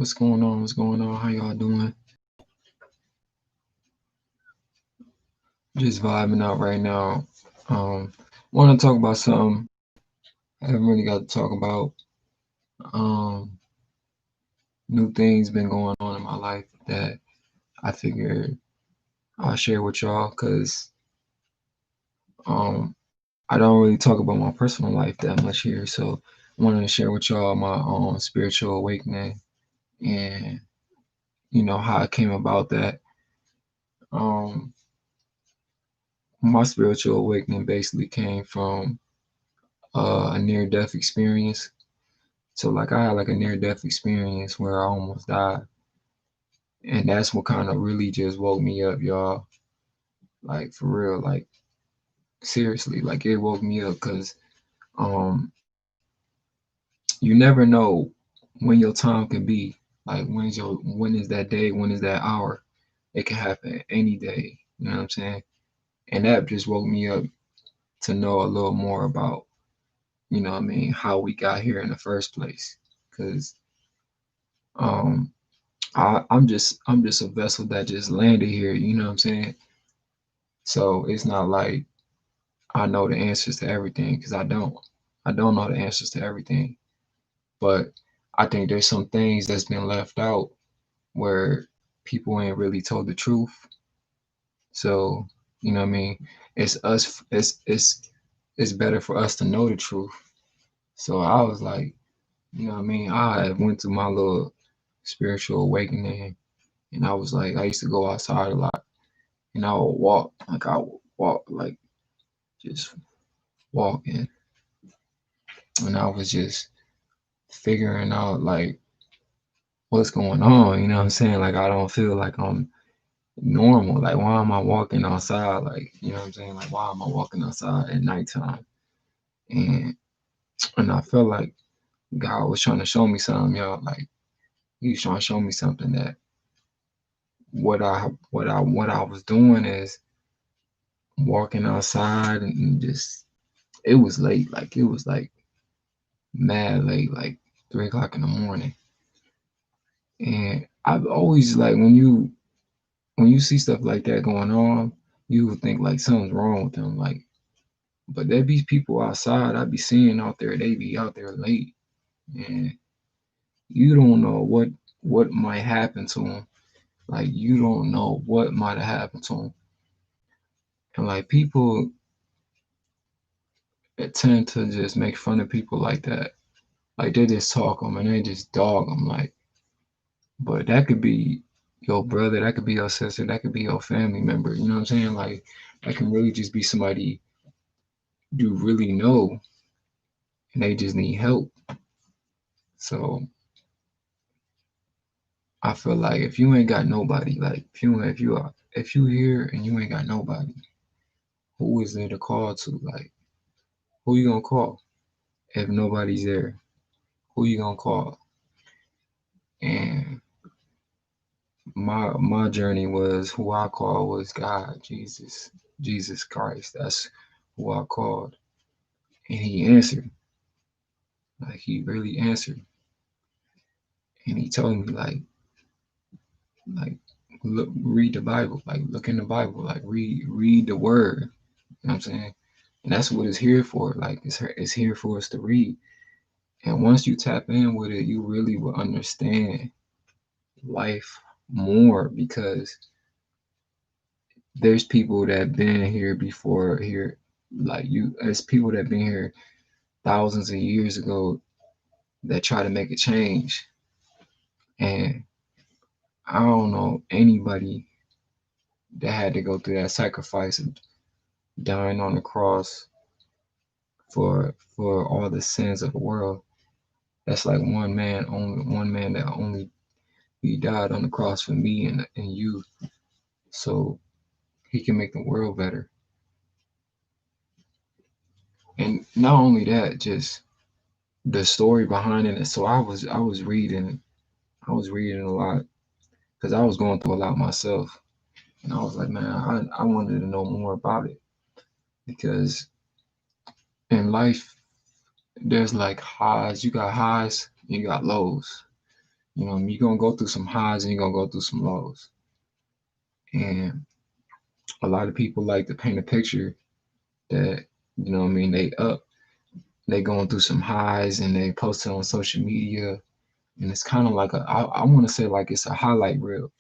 What's going on? What's going on? How y'all doing? Just vibing out right now. Want to talk about something I haven't really got to talk about. Um, New things been going on in my life that I figured I'll share with y'all because um, I don't really talk about my personal life that much here. So I wanted to share with y'all my spiritual awakening and how I came about that. Um, my spiritual awakening basically came from a near death experience. So like I had like a near death experience where I almost died. And that's what kind of really just woke me up, y'all. Like for real, like seriously, like it woke me up because um you never know when your time can be. Like when is that day, when is that hour? It can happen any day. You know what I'm saying? And that just woke me up to know a little more about, what I mean, how we got here in the first place. Cause um I'm just a vessel that just landed here, you know what I'm saying? So it's not like I know the answers to everything because I don't. I don't know the answers to everything. But I think there's some things that's been left out where people ain't really told the truth. So, you know what I mean? It's better for us to know the truth. So I was like, you know what I mean? I went through my little spiritual awakening and I was like, I used to go outside a lot and I would walk like just walking and I was just figuring out like what's going on, you know what I'm saying? Like I don't feel like I'm normal. Like why am I walking outside? Like, you know what I'm saying? Like why am I walking outside at nighttime? And and I felt like God was trying to show me something, y'all. Like he was trying to show me something that what I was doing is walking outside and just it was late. Like it was like mad late, like 3 o'clock in the morning. And I've always like when you see stuff like that going on, you would think like something's wrong with them. Like, but there be people outside I be seeing out there, they be out there late, and you don't know what might happen to them. Like, you don't know what might have happened to them, and like people tend to just make fun of people like that. Like they just talk them and they just dog them. Like, but that could be your brother, that could be your sister, that could be your family member. You know what I'm saying? Like, that can really just be somebody you really know and they just need help. So I feel like if you ain't got nobody, like if you here and you ain't got nobody, who is there to call to? Like who you gonna call if nobody's there? Who you gonna call? And my journey was who I called was God, Jesus Christ. That's who I called, and He answered. Like He really answered, and He told me like look, read the Bible, like look in the Bible, like read the Word. You know what I'm saying? And that's what it's here for. Like it's here for us to read. And once you tap in with it, you really will understand life more because there's people that been here before here, like you, as people that been here thousands of years ago that try to make a change. And I don't know anybody that had to go through that sacrifice of dying on the cross for all the sins of the world. That's like one man that only he died on the cross for me and you, so he can make the world better. And not only that, just the story behind it. So I was reading a lot because I was going through a lot myself, and I was like, man, I wanted to know more about it because in life there's like highs, you got lows. You're gonna go through some highs and you're gonna go through some lows. And a lot of people like to paint a picture that, they going through some highs and they post it on social media. And it's kind of like I want to say like it's a highlight reel.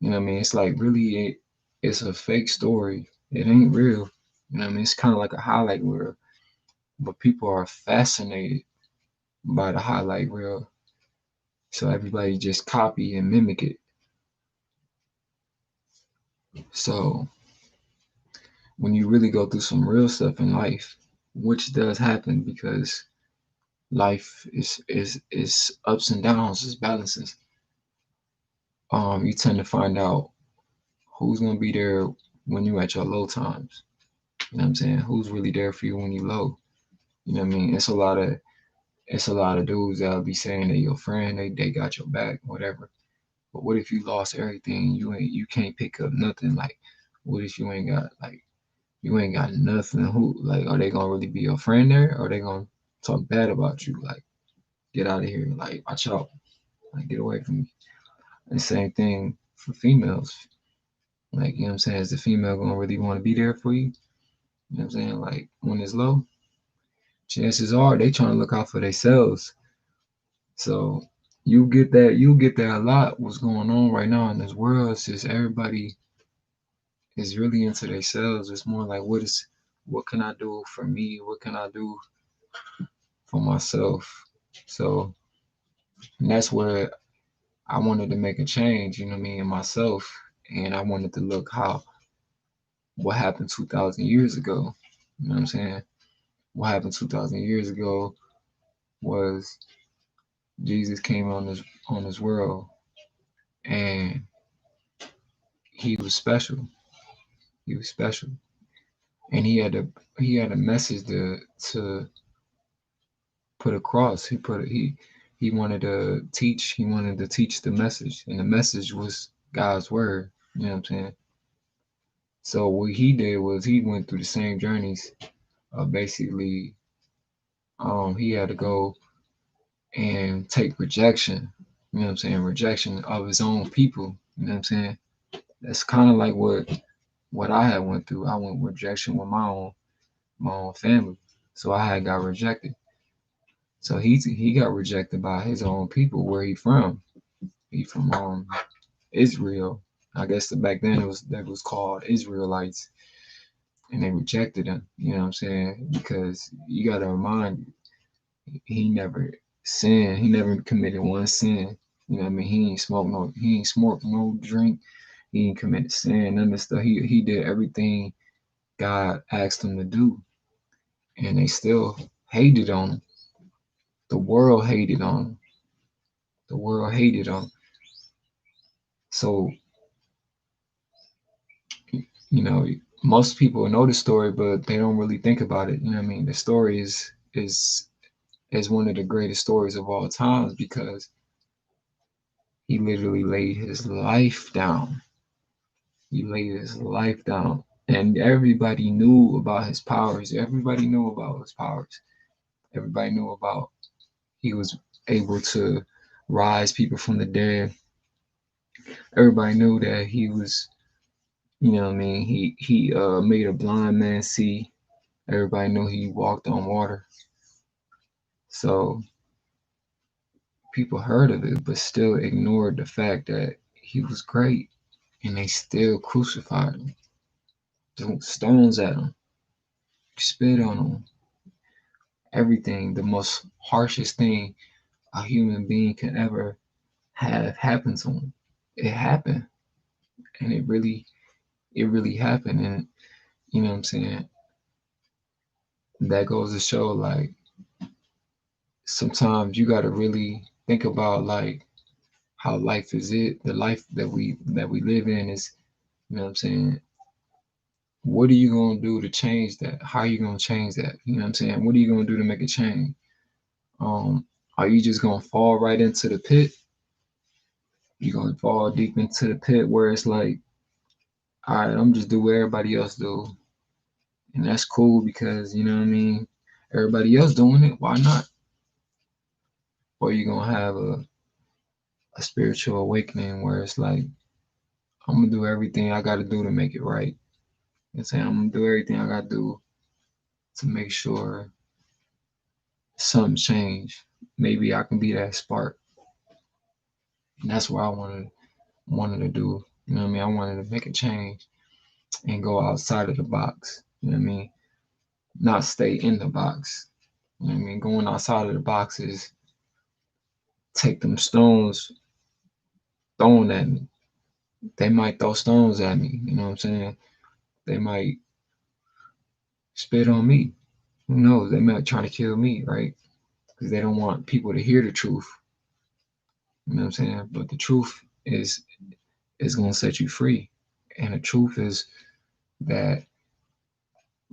It's like really it's a fake story. It ain't real. It's kind of like a highlight reel. But people are fascinated by the highlight reel. So everybody just copy and mimic it. So when you really go through some real stuff in life, which does happen because life is ups and downs, is balances. You tend to find out who's gonna be there when you at your low times. You know what I'm saying? Who's really there for you when you low? You know what I mean? It's a lot of dudes that'll be saying they your friend, they got your back, whatever. But what if you lost everything? You can't pick up nothing. Like, what if you ain't got nothing? Who like are they gonna really be your friend there? Or are they gonna talk bad about you? Like, get out of here. Like, watch out. Like, get away from me. And same thing for females. Like, you know what I'm saying? Is the female gonna really want to be there for you? You know what I'm saying? Like, when it's low, chances are they trying to look out for themselves. So you get that a lot. What's going on right now in this world? It's just everybody is really into themselves. It's more like what can I do for me? What can I do for myself? So and that's where I wanted to make a change, in myself. And I wanted to look how what happened 2,000 years ago. You know what I'm saying? What happened 2,000 years ago was Jesus came on this world, and he was special. He was special, and he had a message to put across. He wanted to teach. He wanted to teach the message, and the message was God's word. You know what I'm saying? So what he did was he went through the same journeys. Basically, he had to go and take rejection. You know what I'm saying? Rejection of his own people. You know what I'm saying? That's kind of like what I had went through. I went rejection with my own family. So I had got rejected. So he got rejected by his own people. Where he from? He from Israel. I guess back then that was called Israelites, and they rejected him. You know what I'm saying? Because you got to remind you, he never sinned. He never committed one sin. You know what I mean? He ain't smoked no drink. He ain't committed sin, none of this stuff. He did everything God asked him to do, and they still hated on him. The world hated on him. The world hated on him. So, you know, most people know the story, but they don't really think about it. You know what I mean? The story is one of the greatest stories of all times because he literally laid his life down. He laid his life down. And everybody knew about his powers. Everybody knew about his powers. Everybody knew about he was able to rise people from the dead. Everybody knew that he was, what I mean, he made a blind man see. Everybody knew he walked on water. So people heard of it, but still ignored the fact that he was great, and they still crucified him, threw stones at him, spit on him, everything. The most harshest thing a human being can ever have happen to him. It happened, and it really happened, and you know what I'm saying. That goes to show, like, sometimes you got to really think about like how life is. The life that we live in is, you know what I'm saying. What are you gonna do to change that? How are you gonna change that? You know what I'm saying. What are you gonna do to make a change? Are you just gonna fall right into the pit? You're gonna fall deep into the pit where it's like, all right, I'm just do what everybody else do, and that's cool because you know what I mean. Everybody else doing it, why not? Or you gonna have a spiritual awakening where it's like I'm gonna do everything I gotta do to make it right. You know what I'm saying? I'm gonna do everything I gotta do to make sure something change. Maybe I can be that spark. And that's what I wanted to do. You know what I mean? I wanted to make a change and go outside of the box. You know what I mean? Not stay in the box. You know what I mean? Going outside of the box is take them stones thrown at me. They might throw stones at me. You know what I'm saying? They might spit on me. Who knows? They might try to kill me, right? Because they don't want people to hear the truth. You know what I'm saying? But the truth is gonna set you free. And the truth is that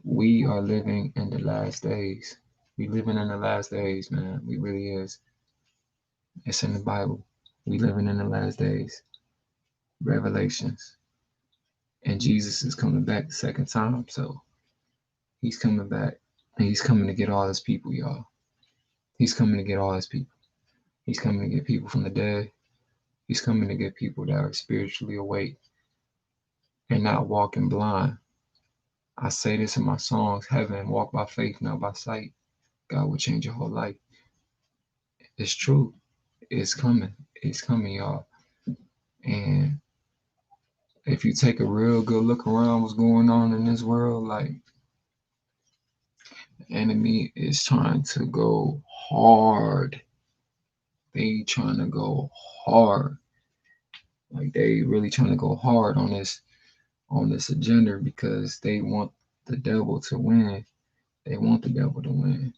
we are living in the last days. We living in the last days, man. We really is. It's in the Bible. We living in the last days. Revelations. And Jesus is coming back the second time. So he's coming back. And he's coming to get all his people, y'all. He's coming to get all his people. He's coming to get people from the dead. He's coming to get people that are spiritually awake and not walking blind. I say this in my songs, heaven, walk by faith, not by sight. God will change your whole life. It's true. It's coming. It's coming, y'all. And if you take a real good look around what's going on in this world, like the enemy is trying to go hard. They trying to go hard. Like they really trying to go hard on this agenda because they want the devil to win. They want the devil to win.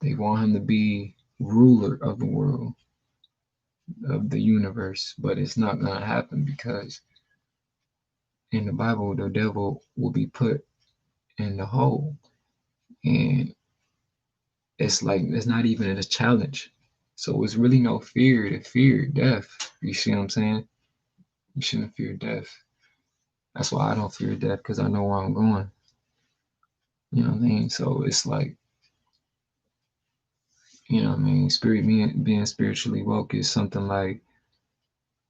They want him to be ruler of the world, of the universe, but it's not going to happen because in the Bible, the devil will be put in the hole. And it's like, it's not even a challenge. So it's really no fear to fear death. You see what I'm saying? You shouldn't fear death. That's why I don't fear death because I know where I'm going. You know what I mean? So it's like, you know what I mean? Spirit being spiritually woke is something like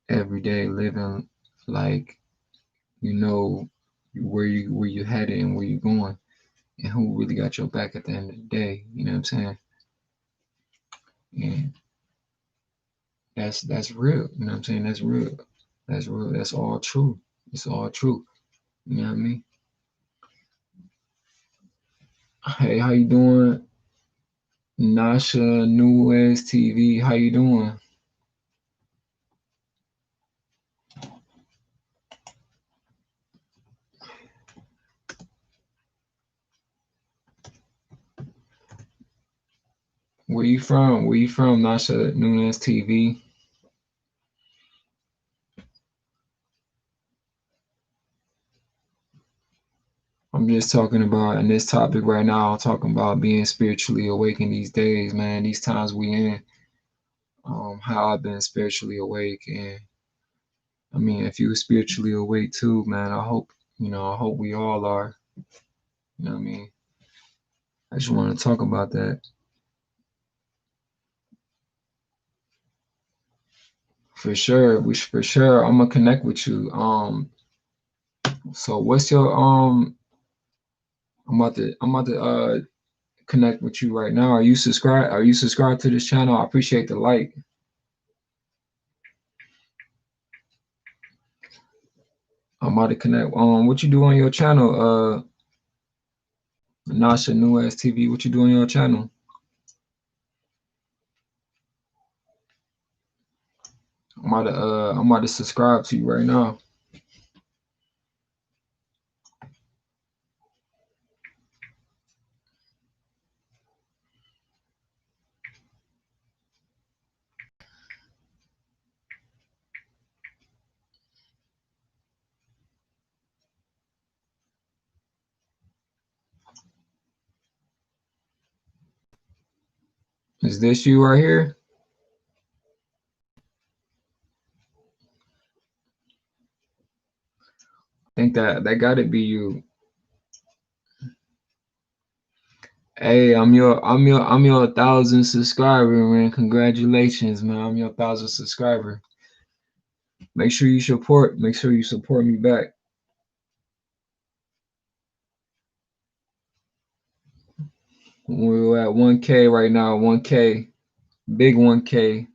every day living like you know where you headed and where you're going and who really got your back at the end of the day. You know what I'm saying? And that's real. You know what I'm saying? That's real. That's real. That's all true. It's all true. You know what I mean? Hey, how you doing? Nasha Nuez TV. How you doing? Where you from? Where you from, Nasha Nunes TV? I'm just talking about in this topic right now, I'm talking about being spiritually awakened these days, man. These times we in, how I've been spiritually awake. And I mean, if you spiritually awake too, man, I hope we all are. You know what I mean? I just want to talk about that. For sure. For sure I'm gonna connect with you. So what's your I'm about to connect with you right now. Are you subscribed to this channel? I appreciate the like. I'm about to connect. What you do on your channel? Nasha Nuez TV. What you do on your channel? I'm about to subscribe to you right now. Is this you right here? I think that gotta be you. Hey, I'm your 1,000 subscriber, man. Congratulations, man. I'm your 1,000 subscriber. Make sure you support me back. We're at 1K right now, 1K, big 1K.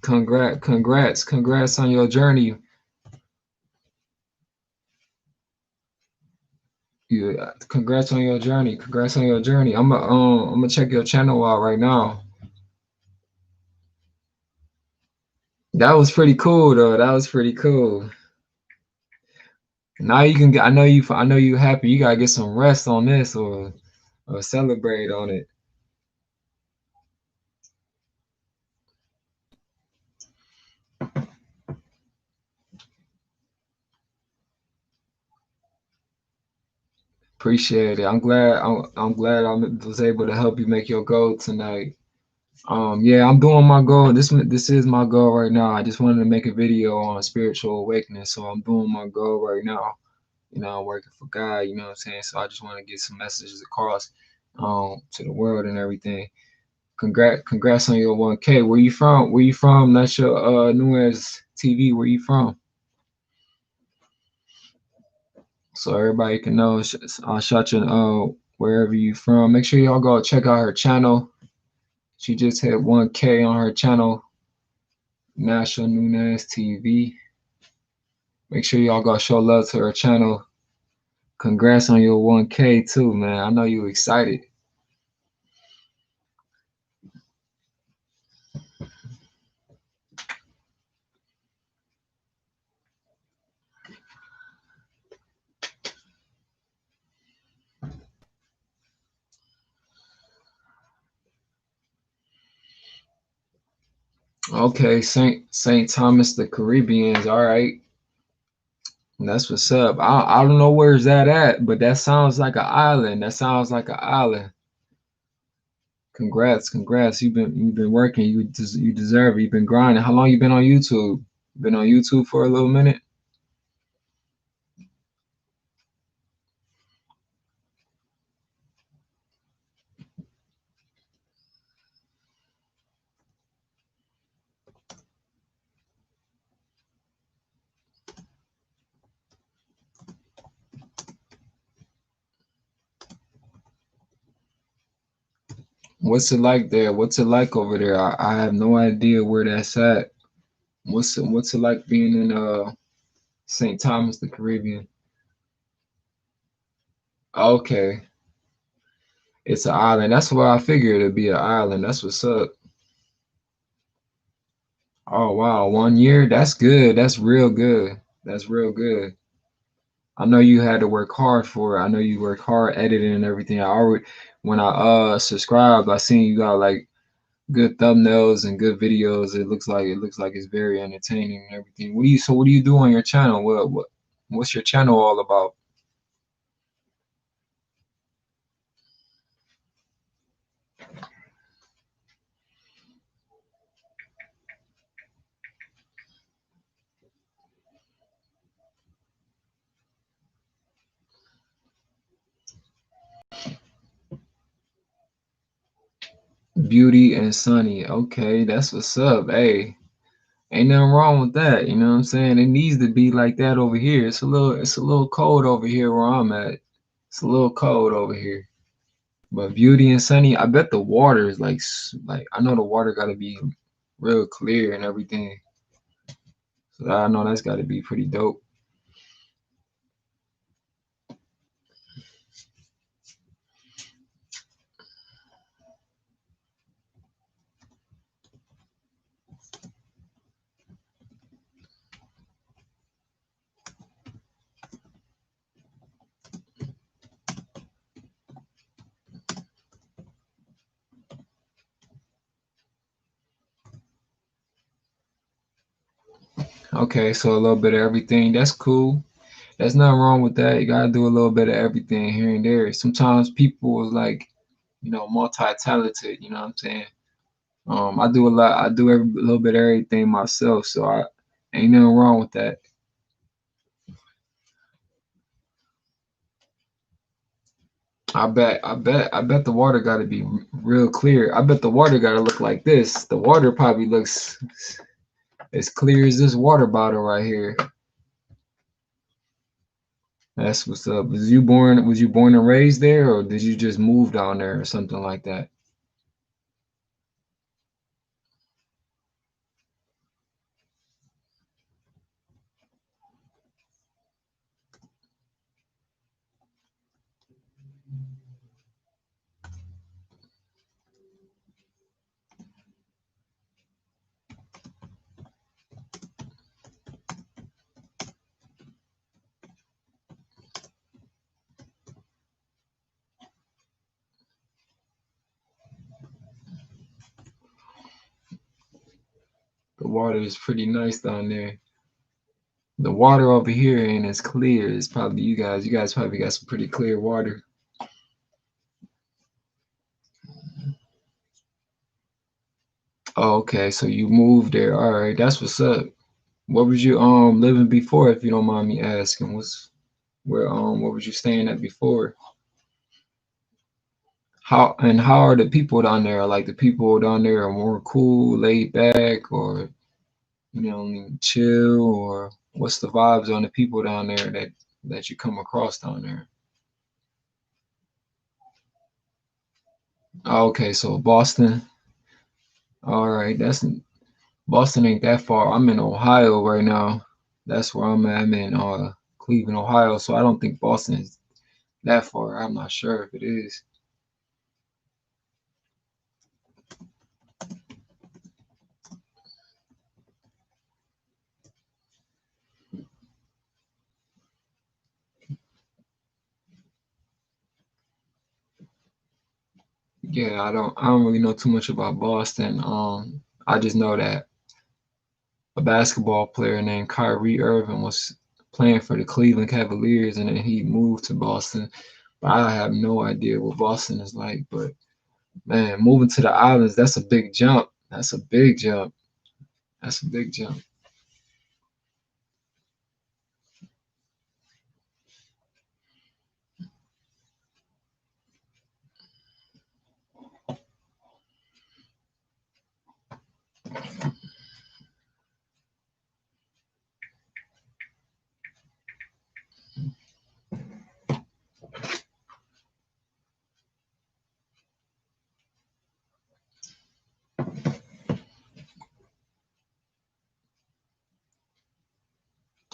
Congrats on your journey. Congrats on your journey. Congrats on your journey. I'm gonna check your channel out right now. That was pretty cool though. That was pretty cool. Now you can get. I know you happy. You gotta get some rest on this or celebrate on it. Appreciate it. I'm glad I was able to help you make your goal tonight. Yeah, I'm doing my goal. This is my goal right now. I just wanted to make a video on spiritual awakening, so I'm doing my goal right now. You know, I'm working for God. You know what I'm saying? So I just want to get some messages across, to the world and everything. Congrats on your 1K. Where you from? Where you from? That's your Nuez TV. Where you from? So everybody can know. Shout you wherever you from. Make sure y'all go check out her channel. She just hit 1K on her channel, National Nunes TV. Make sure y'all go show love to her channel. Congrats on your 1K too, man. I know you excited. Okay, Saint Thomas the Caribbeans. All right, that's what's up. I don't know where's that at, but that sounds like an island. That sounds like an island. Congrats. You've been working. You deserve it. You've been grinding. How long you been on YouTube? Been on YouTube for a little minute. What's it like there? What's it like over there? I have no idea where that's at. What's it like being in St. Thomas the Caribbean? Okay, it's an island. That's why I figured it'd be an island. That's what's up. Oh wow, 1 year. That's good. That's real good. That's real good. I know you had to work hard for it. I know you work hard editing and everything. I already when I subscribed, I seen you got like good thumbnails and good videos. It looks like it's very entertaining and everything. What do you do on your channel? What's your channel all about? Beauty and Sunny. Okay, that's what's up. Hey, ain't nothing wrong with that. You know what I'm saying? It needs to be like that over here. It's a little cold over here where I'm at. It's a little cold over here. But Beauty and Sunny, I bet the water is like I know the water got to be real clear and everything. So I know that's got to be pretty dope. Okay, so a little bit of everything. That's cool. There's nothing wrong with that. You gotta do a little bit of everything here and there. Sometimes people is like, multi-talented, you know what I'm saying? I do a lot, I do every a little bit of everything myself, so I ain't nothing wrong with that. I bet the water gotta be real clear. I bet the water gotta look like this. The water probably looks as clear as this water bottle right here. That's what's up. Was you born and raised there, or did you just move down there or something like that? The water is pretty nice down there. The water over here ain't as clear as probably you guys. You guys probably got some pretty clear water. Oh, okay, so you moved there. All right, that's what's up. What was you living before, if you don't mind me asking? What was you staying at before? How are the people down there? Like the people down there are more cool, laid back, or chill, or what's the vibes on the people down there that you come across down there? Oh, okay, so Boston. All right, that's Boston ain't that far. I'm in Ohio right now. That's where I'm at. I'm in Cleveland, Ohio. So I don't think Boston is that far. I'm not sure if it is. Yeah, I don't really know too much about Boston. I just know that a basketball player named Kyrie Irving was playing for the Cleveland Cavaliers, and then he moved to Boston. But I have no idea what Boston is like. But man, moving to the islands, that's a big jump. That's a big jump. That's a big jump.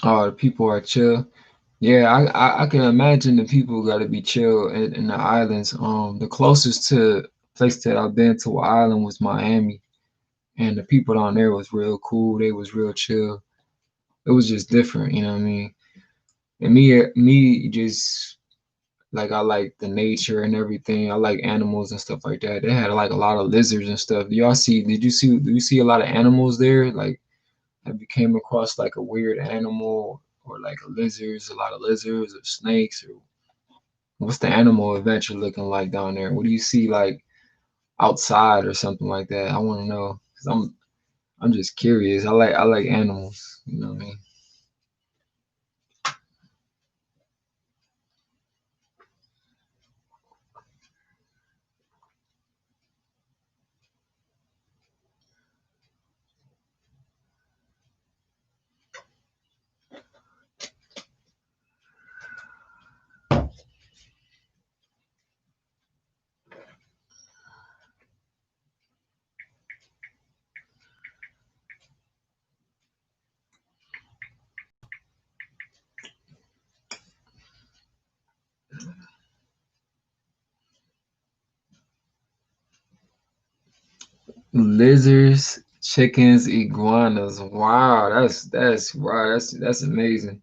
Oh, the people are chill. Yeah, I can imagine the people got to be chill in the islands. The closest to place that I've been to an island was Miami, and the people down there was real cool. They was real chill. It was just different, you know what I mean? And me just like I like the nature and everything. I like animals and stuff like that. They had like a lot of lizards and stuff. Do you see a lot of animals there? Like have you came across like a weird animal or like a lot of lizards or snakes or what's the animal adventure looking like down there? What do you see like outside or something like that? I want to know because I'm just curious. I like animals. You know what I mean? Lizards, chickens, iguanas. Wow, that's wow, that's amazing.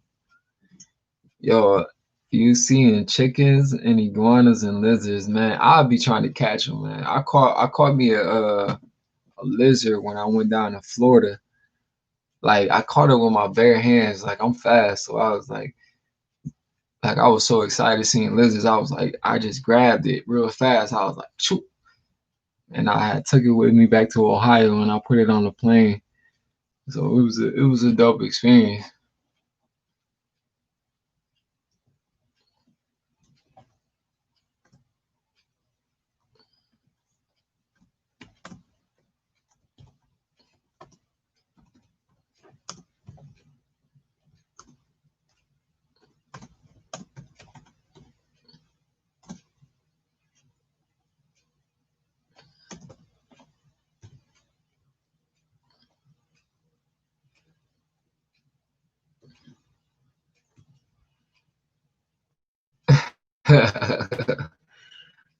Yo, you seeing chickens and iguanas and lizards, man? I'll be trying to catch them, man. I caught me a lizard when I went down to Florida. Like I caught it with my bare hands. Like I'm fast, so I was like I was so excited seeing lizards. I was like, I just grabbed it real fast. I was like, shoot, and I had took it with me back to Ohio, and I put it on the plane. So it was a dope experience.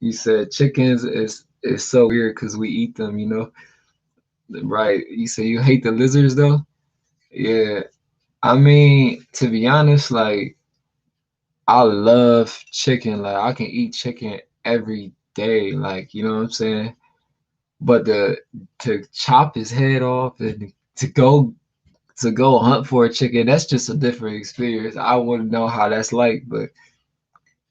You said chickens is so weird because we eat them, you know? Right. You say you hate the lizards though? Yeah. I mean, to be honest, like I love chicken. Like I can eat chicken every day. Like, you know what I'm saying? But the to chop his head off and to go hunt for a chicken, that's just a different experience. I wouldn't know how that's like, but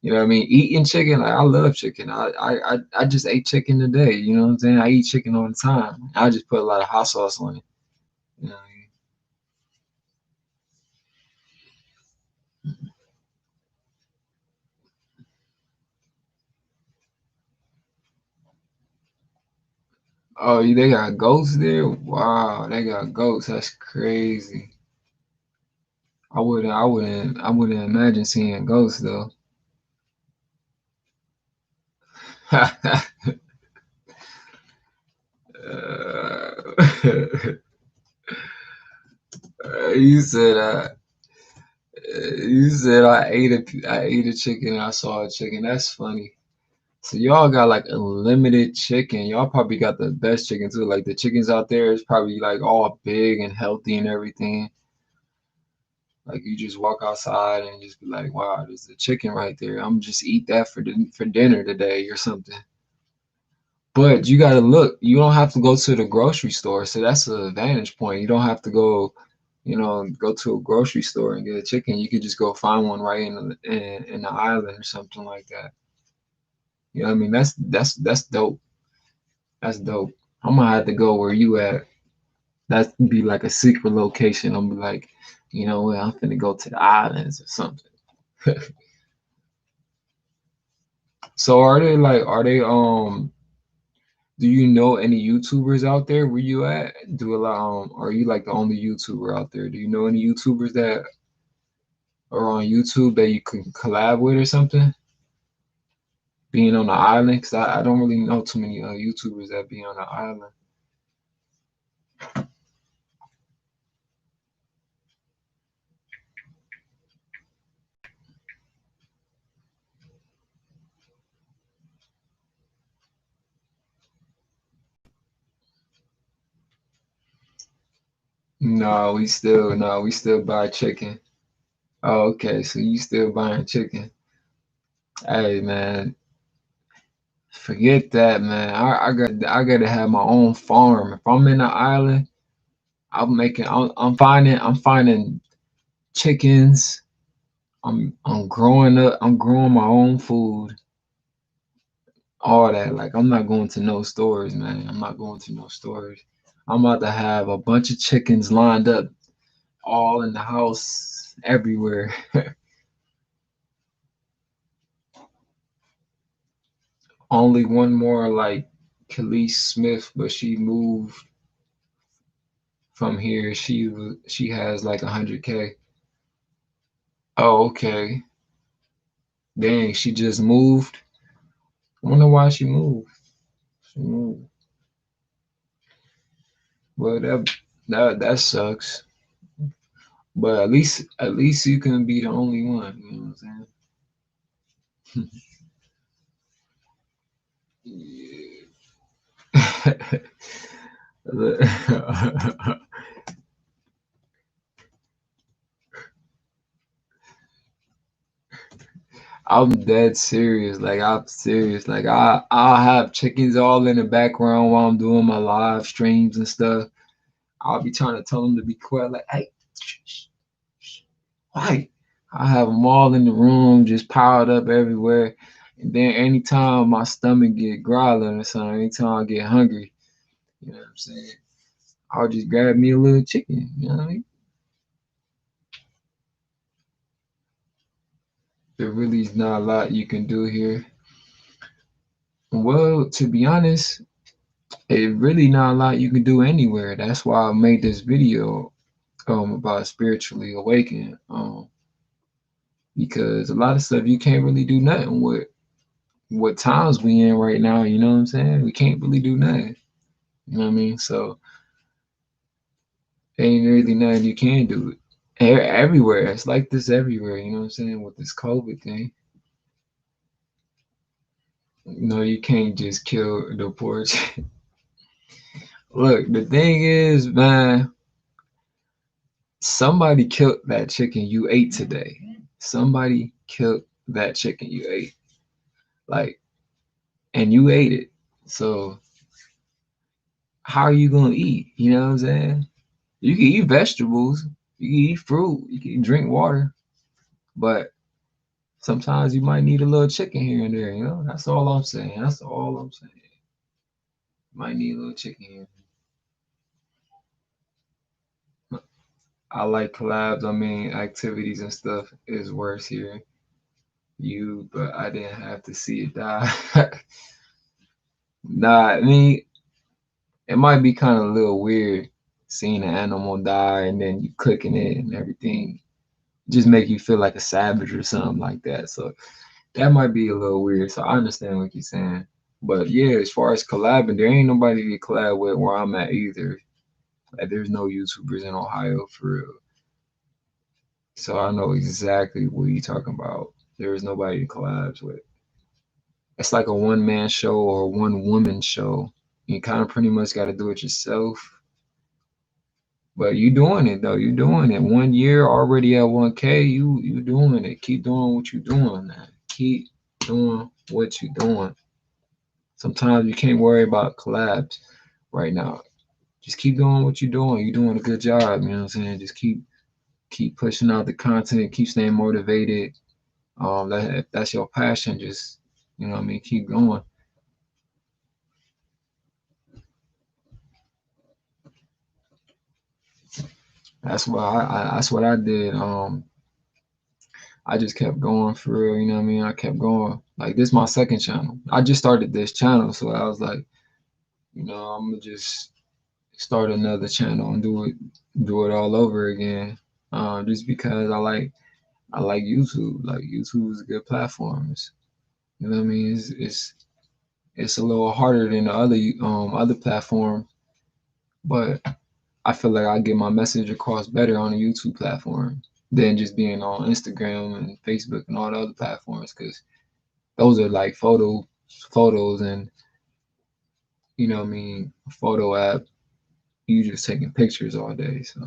you know what I mean? Eating chicken, like I love chicken. I just ate chicken today. You know what I'm saying? I eat chicken all the time. I just put a lot of hot sauce on it. You know what I mean? Oh, they got goats there? Wow, they got goats. That's crazy. I wouldn't imagine seeing ghosts though. You said you said I ate a chicken and I saw a chicken. That's funny. So y'all got like unlimited chicken. Y'all probably got the best chicken too. Like the chickens out there is probably like all big and healthy and everything. Like you just walk outside and just be like, wow, there's a chicken right there. I'm just eat that for dinner today or something. But you gotta look. You don't have to go to the grocery store, so that's a vantage point. You don't have to go to a grocery store and get a chicken. You could just go find one right in the island or something like that. You know what I mean? That's dope. That's dope. I'm gonna have to go where you at. That'd be like a secret location. I'm be like, you know what? I'm finna go to the islands or something. So do you know any YouTubers out there where you at? Do a lot are you like the only YouTuber out there? Do you know any YouTubers that are on YouTube that you can collab with or something? Being on the island, cause I don't really know too many YouTubers that be on the island. No, we still buy chicken. Oh, okay, so you still buying chicken? Hey man, forget that, man. I gotta have my own farm. If I'm in the island, I'm finding chickens. I'm growing my own food, all that. Like I'm not going to no stores, man. I'm not going to no stores. I'm about to have a bunch of chickens lined up all in the house everywhere. Only one more like Khalees Smith, but she moved from here. She has like 100K. Oh, okay. Dang, she just moved. I wonder why she moved. She moved. Well, that sucks. But at least you can be the only one. You know what I'm saying? I'm dead serious. Like I'm serious. Like I'll have chickens all in the background while I'm doing my live streams and stuff. I'll be trying to tell them to be quiet, like, hey, quiet. I have them all in the room, just piled up everywhere. And then anytime my stomach get growling or something, anytime I get hungry, you know what I'm saying? I'll just grab me a little chicken. You know what I mean? There really is not a lot you can do here. Well, to be honest, it really not a lot you can do anywhere. That's why I made this video about spiritually awakening. Because a lot of stuff you can't really do nothing with. What times we in right now, you know what I'm saying? We can't really do nothing. You know what I mean? So ain't really nothing you can do. Everywhere. It's like this everywhere, you know what I'm saying, with this COVID thing. No, you can't just kill the porch. Look, the thing is, man, somebody killed that chicken you ate today. Somebody killed that chicken you ate. Like, and you ate it. So how are you gonna eat? You know what I'm saying? You can eat vegetables, you can eat fruit, you can drink water, but sometimes you might need a little chicken here and there, you know? That's all I'm saying. That's all I'm saying. Might need a little chicken here. I like collabs. I mean, activities and stuff is worse here. But I didn't have to see it die. Nah, I mean, it might be kind of a little weird seeing an animal die and then you cooking it and everything. Just make you feel like a savage or something like that. So that might be a little weird. So I understand what you're saying. But yeah, as far as collabing, there ain't nobody to collab with where I'm at either. Like there's no YouTubers in Ohio for real. So I know exactly what you're talking about. There is nobody to collabs with. It's like a one man show or one woman show. You kind of pretty much got to do it yourself. But you doing it though. You doing it. 1 year already at 1K. You doing it. Keep doing what you doing, man. Keep doing what you doing. Sometimes you can't worry about collabs right now. Just keep doing what you're doing. You're doing a good job. You know what I'm saying? Just keep pushing out the content. Keep staying motivated. If that's your passion, just you know what I mean. Keep going. That's what I did. I just kept going for real. You know what I mean? I kept going. Like this, is my second channel. I just started this channel, so I was like, I'm gonna just start another channel and do it all over again. Just because I like YouTube. Like YouTube is a good platform. You know what I mean? It's a little harder than the other platform, but I feel like I get my message across better on the YouTube platform than just being on Instagram and Facebook and all the other platforms because those are like photos and what I mean, a photo app. You just taking pictures all day. So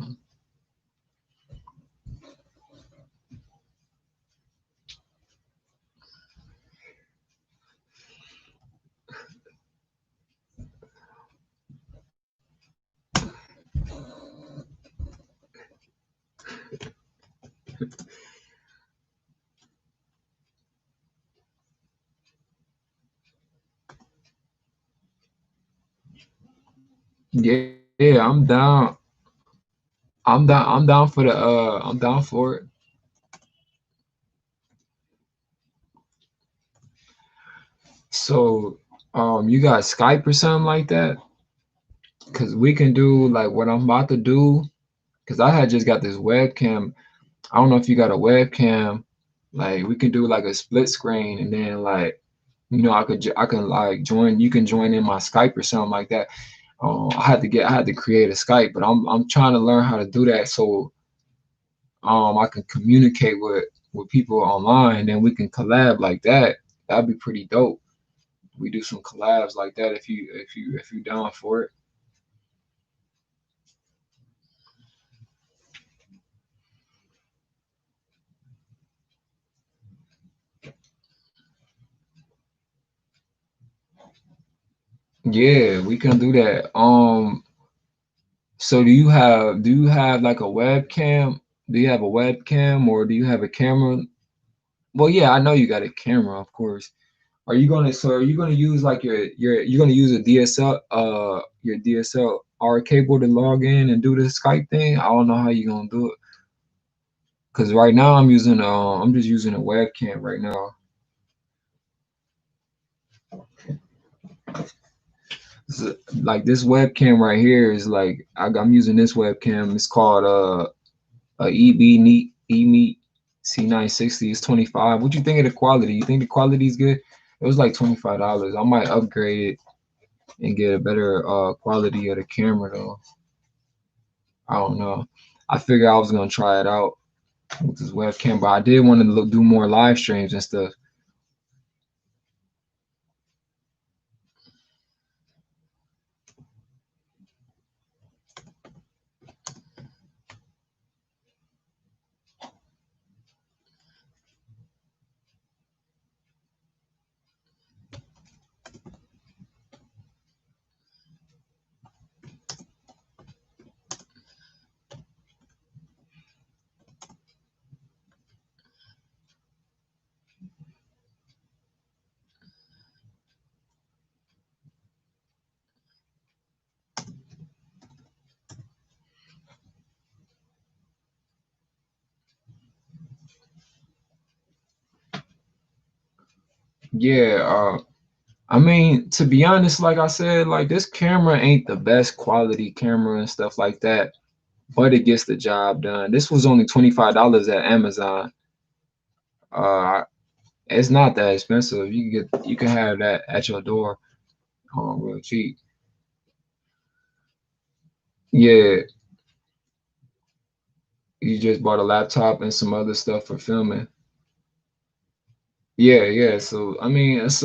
yeah, yeah, I'm down. I'm down for the I'm down for it. So you got Skype or something like that? Cause we can do like what I'm about to do. Cause I had just got this webcam. I don't know if you got a webcam. Like we can do like a split screen, and then like I can like join. You can join in my Skype or something like that. I had to create a Skype, but I'm trying to learn how to do that so I can communicate with people online, and then we can collab like that. That'd be pretty dope. We do some collabs like that if you down for it. Yeah, we can do that. So do you have like a webcam? Do you have a webcam or do you have a camera? Well, yeah, I know you got a camera, of course. Are you gonna use like you're gonna use a DSL your DSLR cable to log in and do the Skype thing? I don't know how you gonna do it. Cause right now I'm just using a webcam right now. Like this webcam right here is like I'm using this webcam. It's called a EB Neat eMeet C960. It's 25. What you think of the quality? You think the quality is good? It was like $25. I might upgrade it and get a better quality of the camera though. I don't know. I figured I was gonna try it out with this webcam, but I did want to do more live streams and stuff. Yeah, I mean, to be honest, like I said, like this camera ain't the best quality camera and stuff like that, but it gets the job done. This was only $25 at Amazon. Uh, it's not that expensive. You can have that at your door, real cheap. Yeah, you just bought a laptop and some other stuff for filming. Yeah, yeah. So I mean, it's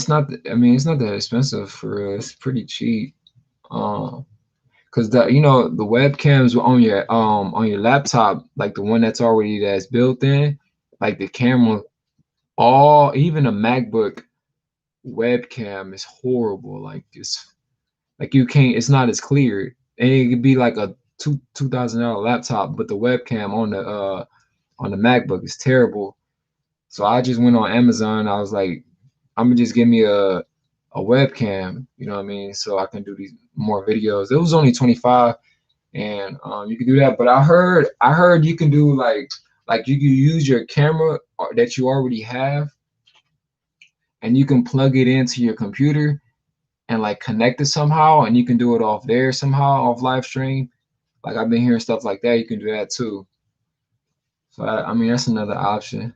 not. I mean, it's not that expensive for real. It's pretty cheap. Um, Cause the webcams on your laptop, like the one that's built in, like the camera, all even a MacBook webcam is horrible. Like it's like you can't. It's not as clear, and it could be like a $2,000 laptop, but the webcam on the MacBook is terrible. So I just went on Amazon. I was like, I'm gonna just give me a webcam. You know what I mean? So I can do these more videos. It was only 25 and you can do that. But I heard you can do like you can use your camera that you already have, and you can plug it into your computer and like connect it somehow, and you can do it off there somehow off live stream. Like I've been hearing stuff like that. You can do that too. So I mean that's another option.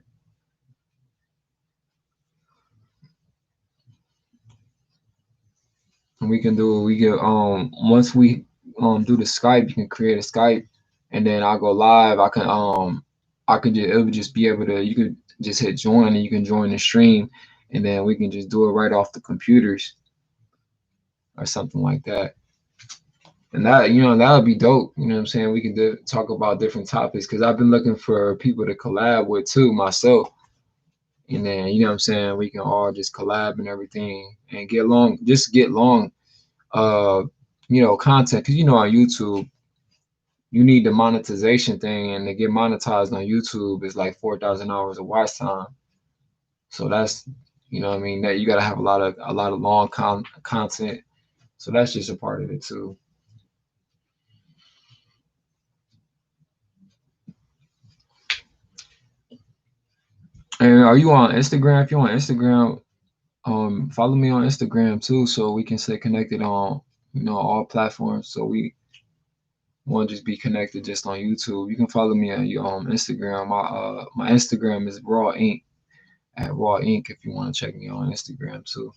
And we can once we do the Skype, you can create a Skype, and then I'll go live. I could just it would just be able to you could just hit join and you can join the stream, and then we can just do it right off the computers or something like that. And that would be dope. You know what I'm saying? We can talk about different topics because I've been looking for people to collab with too myself. And then you know what I'm saying? We can all just collab and everything and get long uh content because on YouTube you need the monetization thing, and to get monetized on YouTube is like 4,000 hours of watch time. So that's what I mean, that you got to have a lot of long content. So that's just a part of it too. And are you on Instagram? If you're on Instagram, follow me on Instagram too, so we can stay connected on all platforms. So we won't just be connected just on YouTube. You can follow me on your Instagram. My Instagram is Raw Ink at Raw Ink if you want to check me on Instagram too.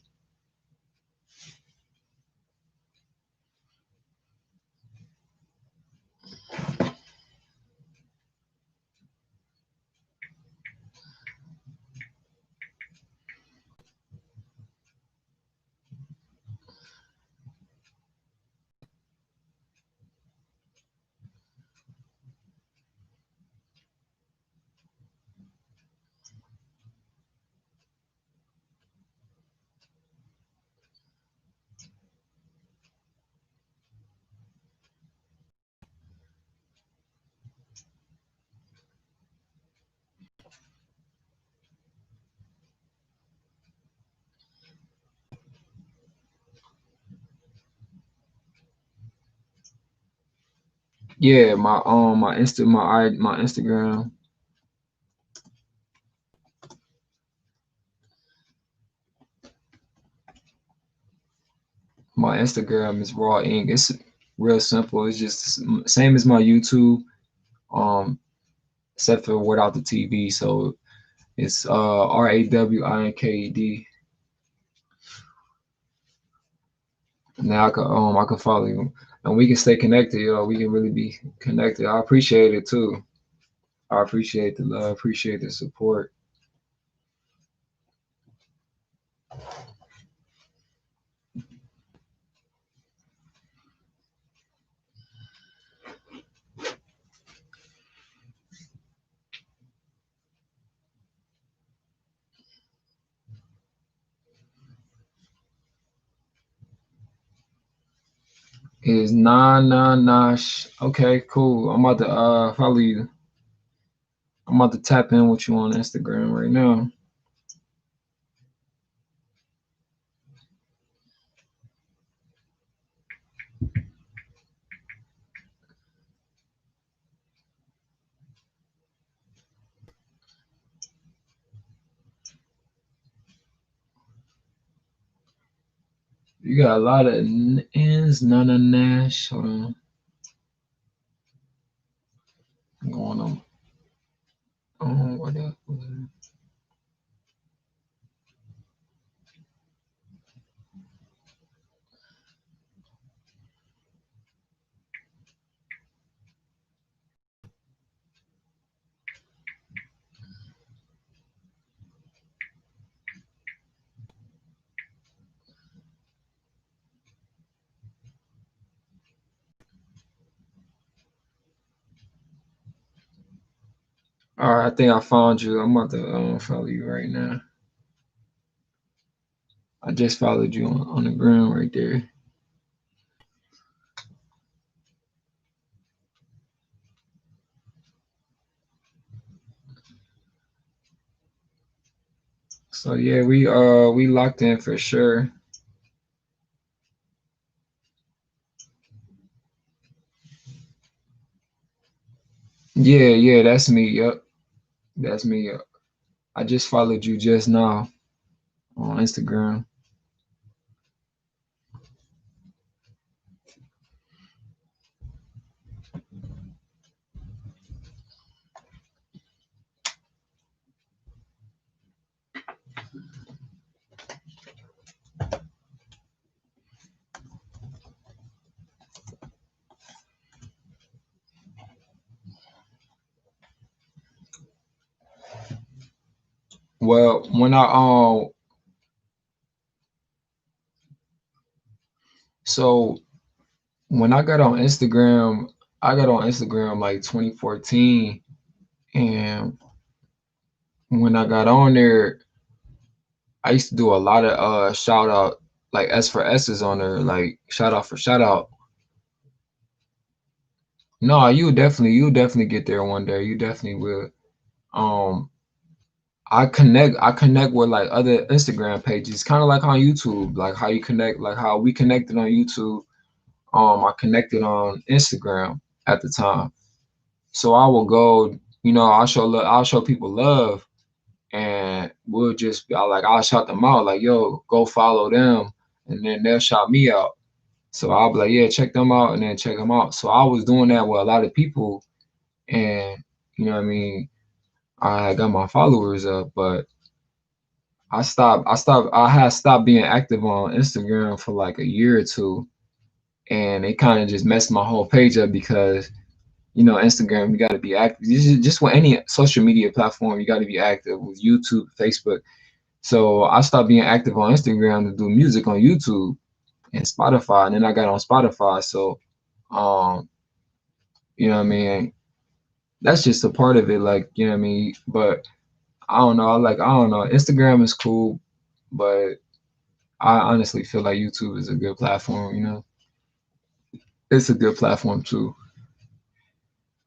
Yeah, my Instagram. My Instagram is Raw Ink. It's real simple. It's just same as my YouTube, um, except for without the TV. So it's RAWINKED. Now I can follow you, and we can stay connected. We can really be connected. I appreciate it too. I appreciate the love. Appreciate the support. Is okay, cool. I'm about to follow you. I'm about to tap in with you on Instagram right now. You got a lot of N's, Nana Nash. Hold on. I'm going on. Oh, what else? All right, I think I found you. I'm about to follow you right now. I just followed you on the ground right there. So yeah, we locked in for sure. Yeah, that's me. Yep, that's me. Yep. I just followed you just now on Instagram. Well, so when I got on Instagram like 2014, and when I got on there, I used to do a lot of shout out like S for S's on there, like shout out for shout out. No, you definitely get there one day. You definitely will. Um, I connect with like other Instagram pages, kind of like on YouTube, like how you connect, like how we connected on YouTube. I connected on Instagram at the time, so I will go. I'll show people love, and we'll just I'll shout them out like, yo, go follow them, and then they'll shout me out. So I'll be like, yeah, check them out, and then check them out. So I was doing that with a lot of people, and you know what I mean. I got my followers up, but I had stopped being active on Instagram for like a year or two, and it kind of just messed my whole page up because Instagram, you got to be active. Just with any social media platform, you got to be active with YouTube, Facebook. So I stopped being active on Instagram to do music on YouTube and Spotify, and then I got on Spotify. So, um, you know what I mean? That's just a part of it, like, you know what I mean? But I don't know. Instagram is cool, but I honestly feel like YouTube is a good platform, It's a good platform too.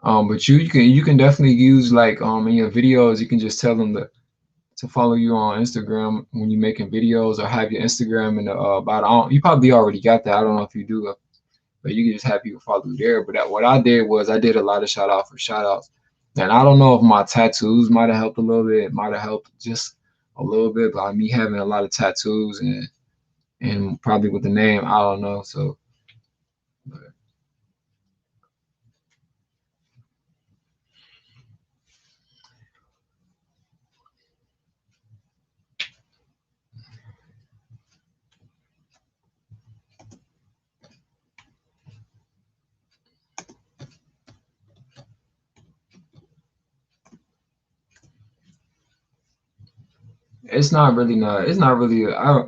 But you can definitely use like in your videos, you can just tell them to follow you on Instagram when you're making videos or have your Instagram in the about. You probably already got that. I don't know if you do. but you can just have people follow you there. But what I did was I did a lot of shout out for shout outs. And I don't know if my tattoos might have helped a little bit. It might have helped just a little bit by me having a lot of tattoos and probably with the name, I don't know. So it's not really I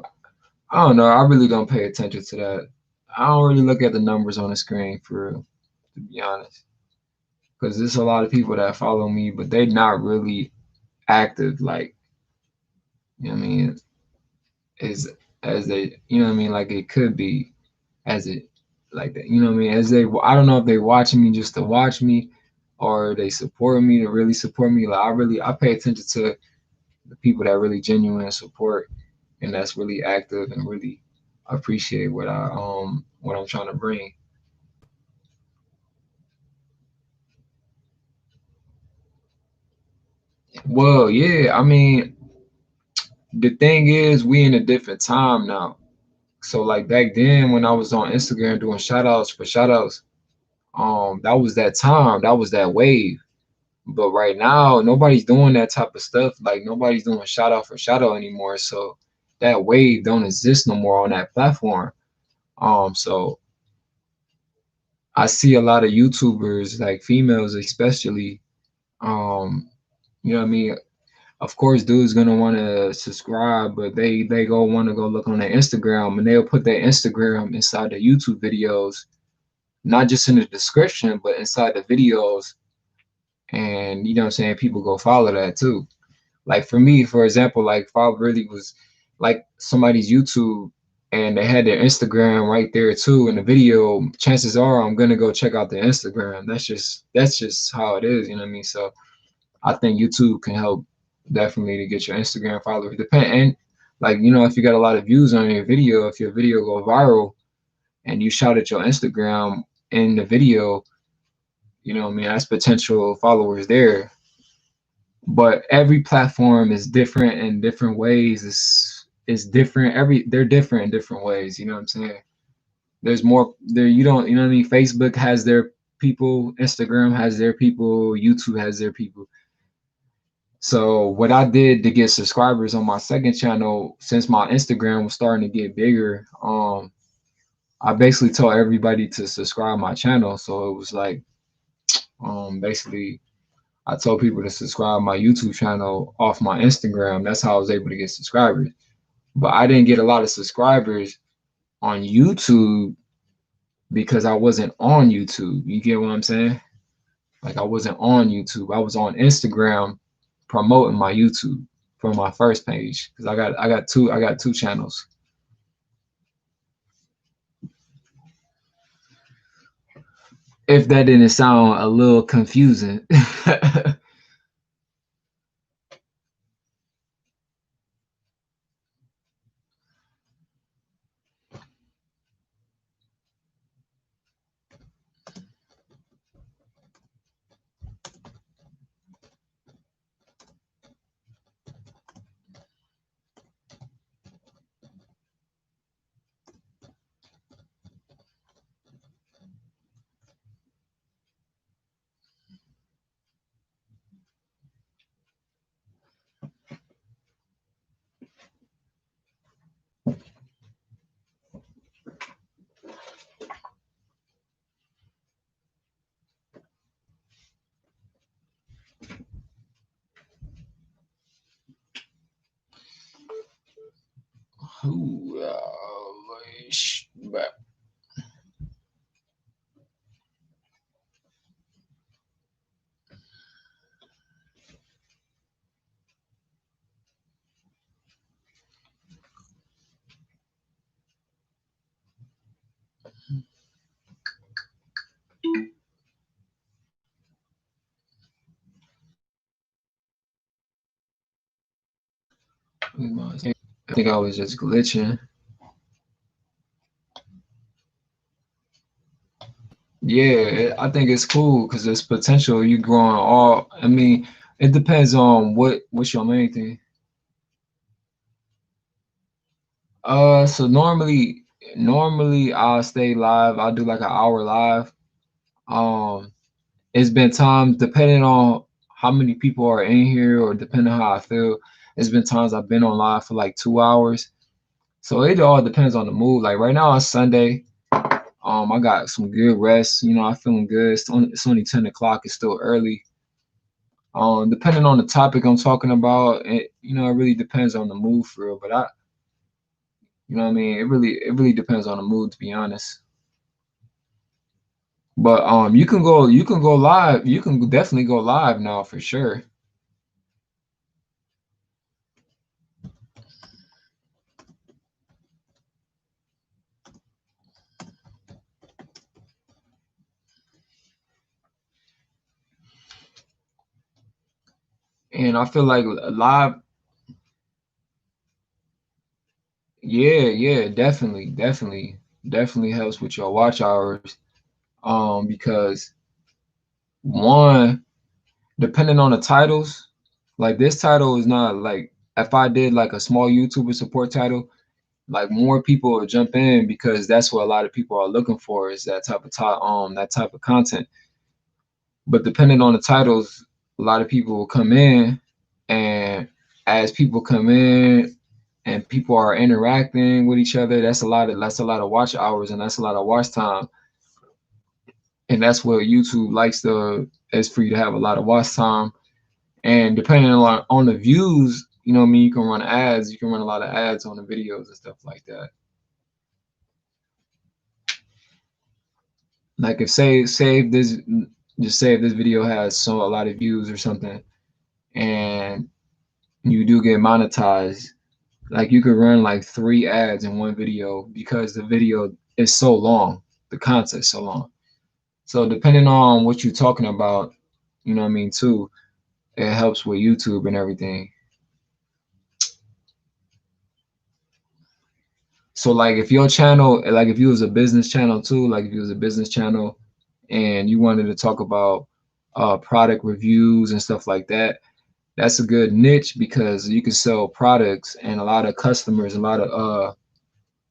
don't know. I really don't pay attention to that. I don't really look at the numbers on the screen for real, to be honest. Because there's a lot of people that follow me, but they're not really active like, you know what I mean, as as they, you know what I mean, like it could be as it like that, you know what I mean, as they, I don't know if they watching me just to watch me or they support me to really support me. Like I pay attention to the people that really genuine support and that's really active and really appreciate what I'm trying to bring. Well, yeah, I mean, the thing is we in a different time now. So like back then when I was on Instagram doing shout outs for shout outs, that was that time, that was that wave. But right now, nobody's doing that type of stuff. Like nobody's doing shout out for shout out anymore. So that wave don't exist no more on that platform. So I see a lot of YouTubers, like females especially, um, you know what I mean? Of course, dudes gonna want to subscribe, but they go want to go look on their Instagram and they'll put their Instagram inside the YouTube videos, not just in the description, but inside the videos. And you know what I'm saying? People go follow that too. Like for me, for example, like if I really was like somebody's YouTube and they had their Instagram right there too in the video, chances are I'm gonna go check out their Instagram. That's just how it is, you know what I mean? So I think YouTube can help definitely to get your Instagram followers. Depend and like you know if you got a lot of views on your video, if your video go viral and you shout at your Instagram in the video, you know what I mean, that's potential followers there. But every platform is different in different ways. It's different. They're different in different ways. You know what I'm saying? There's more there. You don't. You know what I mean? Facebook has their people. Instagram has their people. YouTube has their people. So what I did to get subscribers on my second channel, since my Instagram was starting to get bigger, I basically told everybody to subscribe my channel. So it was like, basically I told people to subscribe my YouTube channel off my Instagram. That's how I was able to get subscribers. But I didn't get a lot of subscribers on YouTube because I wasn't on YouTube. You get what I'm saying? Like I wasn't on YouTube. I was on Instagram promoting my YouTube from my first page because I got two channels. If that didn't sound a little confusing. Ooh, but I think I was just glitching. Yeah, I think it's cool because there's potential. You growing all. I mean, it depends on what's your main thing. So normally I'll stay live. I'll do like an hour live. Um, it's been times depending on how many people are in here or depending on how I feel. It's been times I've been on live for like 2 hours. So it all depends on the mood. Like right now on Sunday, I got some good rest. You know, I'm feeling good. It's only 10 o'clock. It's still early. Depending on the topic I'm talking about, it really depends on the mood for real. But you know what I mean? It really depends on the mood to be honest. But you can go live. You can definitely go live now for sure. And I feel like live, yeah, yeah, definitely helps with your watch hours. Because one, depending on the titles, like this title is not like if I did like a small YouTuber support title, like more people will jump in because that's what a lot of people are looking for is that type of content. But depending on the titles, a lot of people will come in, and as people come in and people are interacting with each other, that's a lot of watch hours and that's a lot of watch time. And that's what YouTube likes to is for you to have a lot of watch time. And depending on the views, you know what I mean, you can run ads, you can run a lot of ads on the videos and stuff like that. Like if say if this video has a lot of views or something and you do get monetized, like you could run like 3 ads in one video because the video is so long, the content's so long. So depending on what you're talking about, you know what I mean, too, it helps with YouTube and everything. So like if your channel, like if you was a business channel too, like if you was a business channel and you wanted to talk about product reviews and stuff like that, that's a good niche because you can sell products and a lot of customers, a lot of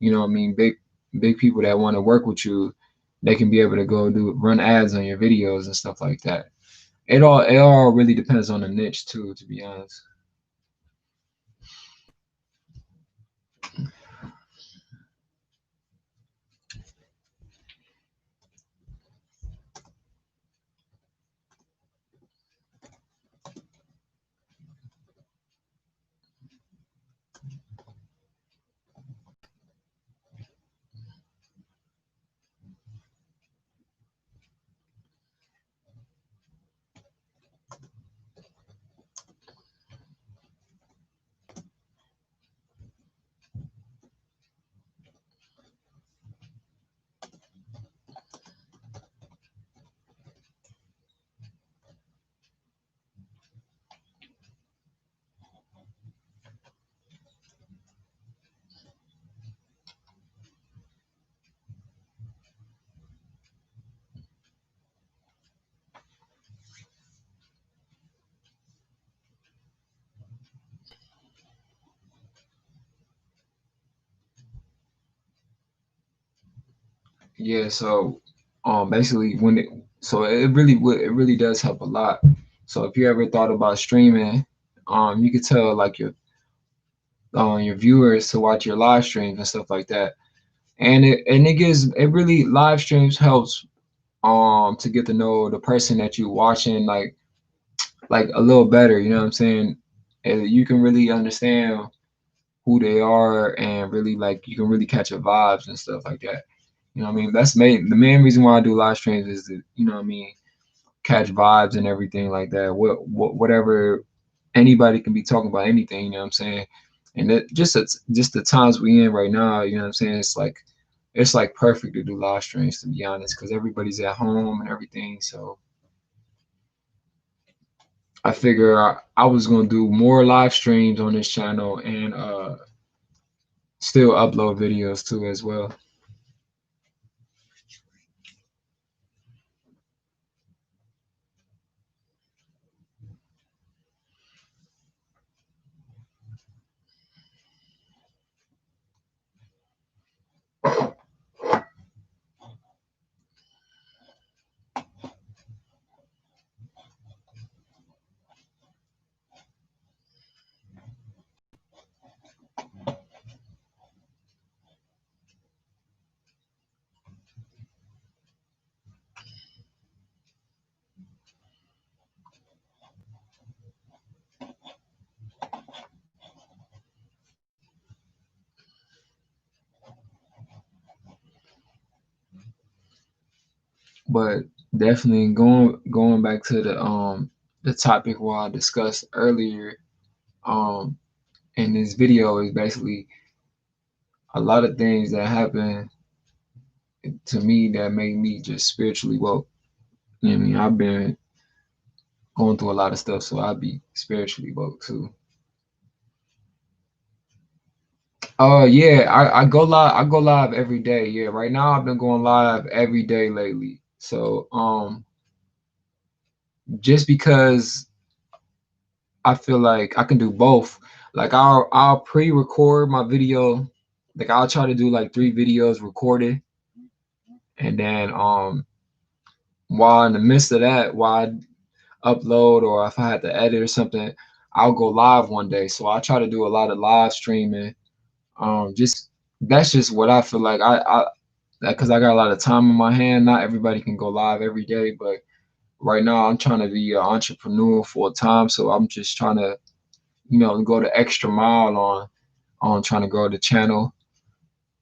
you know what I mean, big people that want to work with you, they can be able to go do run ads on your videos and stuff like that. It all really depends on the niche too, to be honest. Yeah, so basically it really does help a lot. So if you ever thought about streaming, you could tell like your viewers to watch your live streams and stuff like that. And it really live streams helps to get to know the person that you're watching like a little better, you know what I'm saying? And you can really understand who they are and really like you can really catch your vibes and stuff like that. You know what I mean? The main reason why I do live streams is to, you know what I mean, catch vibes and everything like that. Whatever anybody can be talking about anything, you know what I'm saying? And that just the times we in right now, you know what I'm saying? It's like perfect to do live streams to be honest, because everybody's at home and everything. So I figure I was gonna do more live streams on this channel and still upload videos too as well. But definitely going back to the topic where I discussed earlier um in this video is basically a lot of things that happen to me that make me just spiritually woke. You know what I mean? I've been going through a lot of stuff, so I'll be spiritually woke too. Yeah, I go live. I go live every day. Yeah, right now I've been going live every day lately. So just because I feel like I can do both. Like I'll pre-record my video. Like I'll try to do like 3 videos recorded, and then while in the midst of that, while I upload or if I had to edit or something, I'll go live one day. So I try to do a lot of live streaming. Just that's just what I feel like. I because I got a lot of time in my hand. Not everybody can go live every day, but right now I'm trying to be an entrepreneur full time. So I'm just trying to, go the extra mile on trying to grow the channel.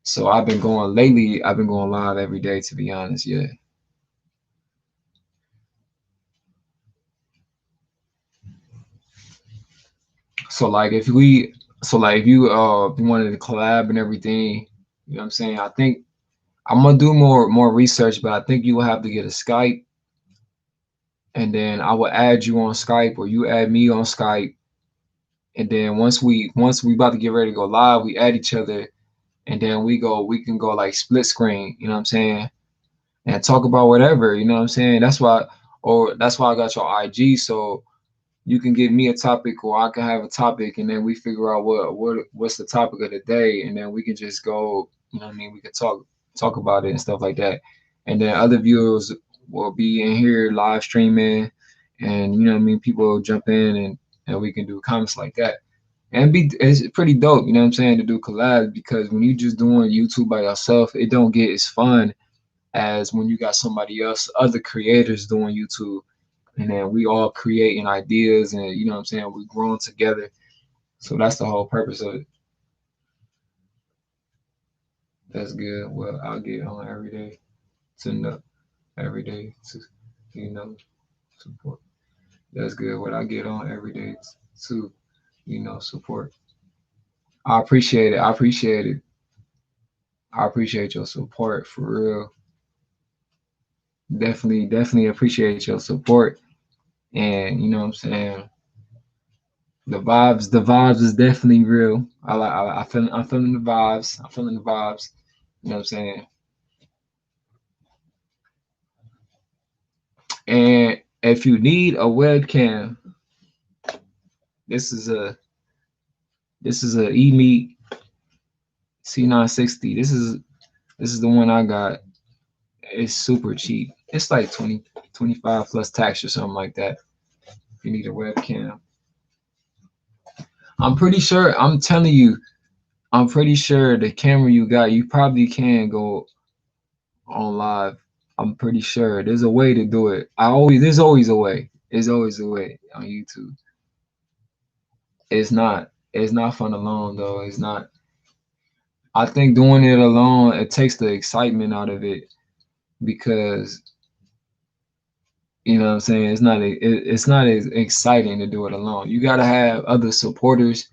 So I've been going live every day, to be honest. Yeah. So like if you if you wanted to collab and everything, you know what I'm saying? I think I'm gonna do more research, but I think you will have to get a Skype, and then I will add you on Skype or you add me on Skype, and then once we about to get ready to go live, we add each other, and then we can go like split screen, you know what I'm saying? And talk about whatever, you know what I'm saying? That's why I got your IG, so you can give me a topic or I can have a topic, and then we figure out what's the topic of the day, and then we can just go, you know what I mean? We can talk about it and stuff like that. And then other viewers will be in here live streaming, and you know what I mean, people will jump in, and we can do comments like that. And it's pretty dope, you know what I'm saying, to do collabs, because when you just doing YouTube by yourself, it don't get as fun as when you got somebody else, other creators doing YouTube, and then we all creating ideas, and you know what I'm saying, we growing together. So that's the whole purpose of it. That's good. Well, I'll get on every day to know, every day to, you know, support. That's good. What I get on every day to, support. I appreciate it. I appreciate it. I appreciate your support for real. Definitely appreciate your support. And you know what I'm saying? The vibes is definitely real. I'm feeling the vibes. I'm feeling the vibes. You know what I'm saying? And if you need a webcam, this is a eMeet C960. This is the one I got. It's super cheap. It's like 25 plus tax or something like that. If you need a webcam, I'm pretty sure. I'm telling you, I'm pretty sure the camera you got, you probably can go on live. I'm pretty sure there's a way to do it. There's always a way. There's always a way on YouTube. It's not fun alone though. It's not. I think doing it alone, it takes the excitement out of it, because you know what I'm saying, it's not as exciting to do it alone. You got to have other supporters,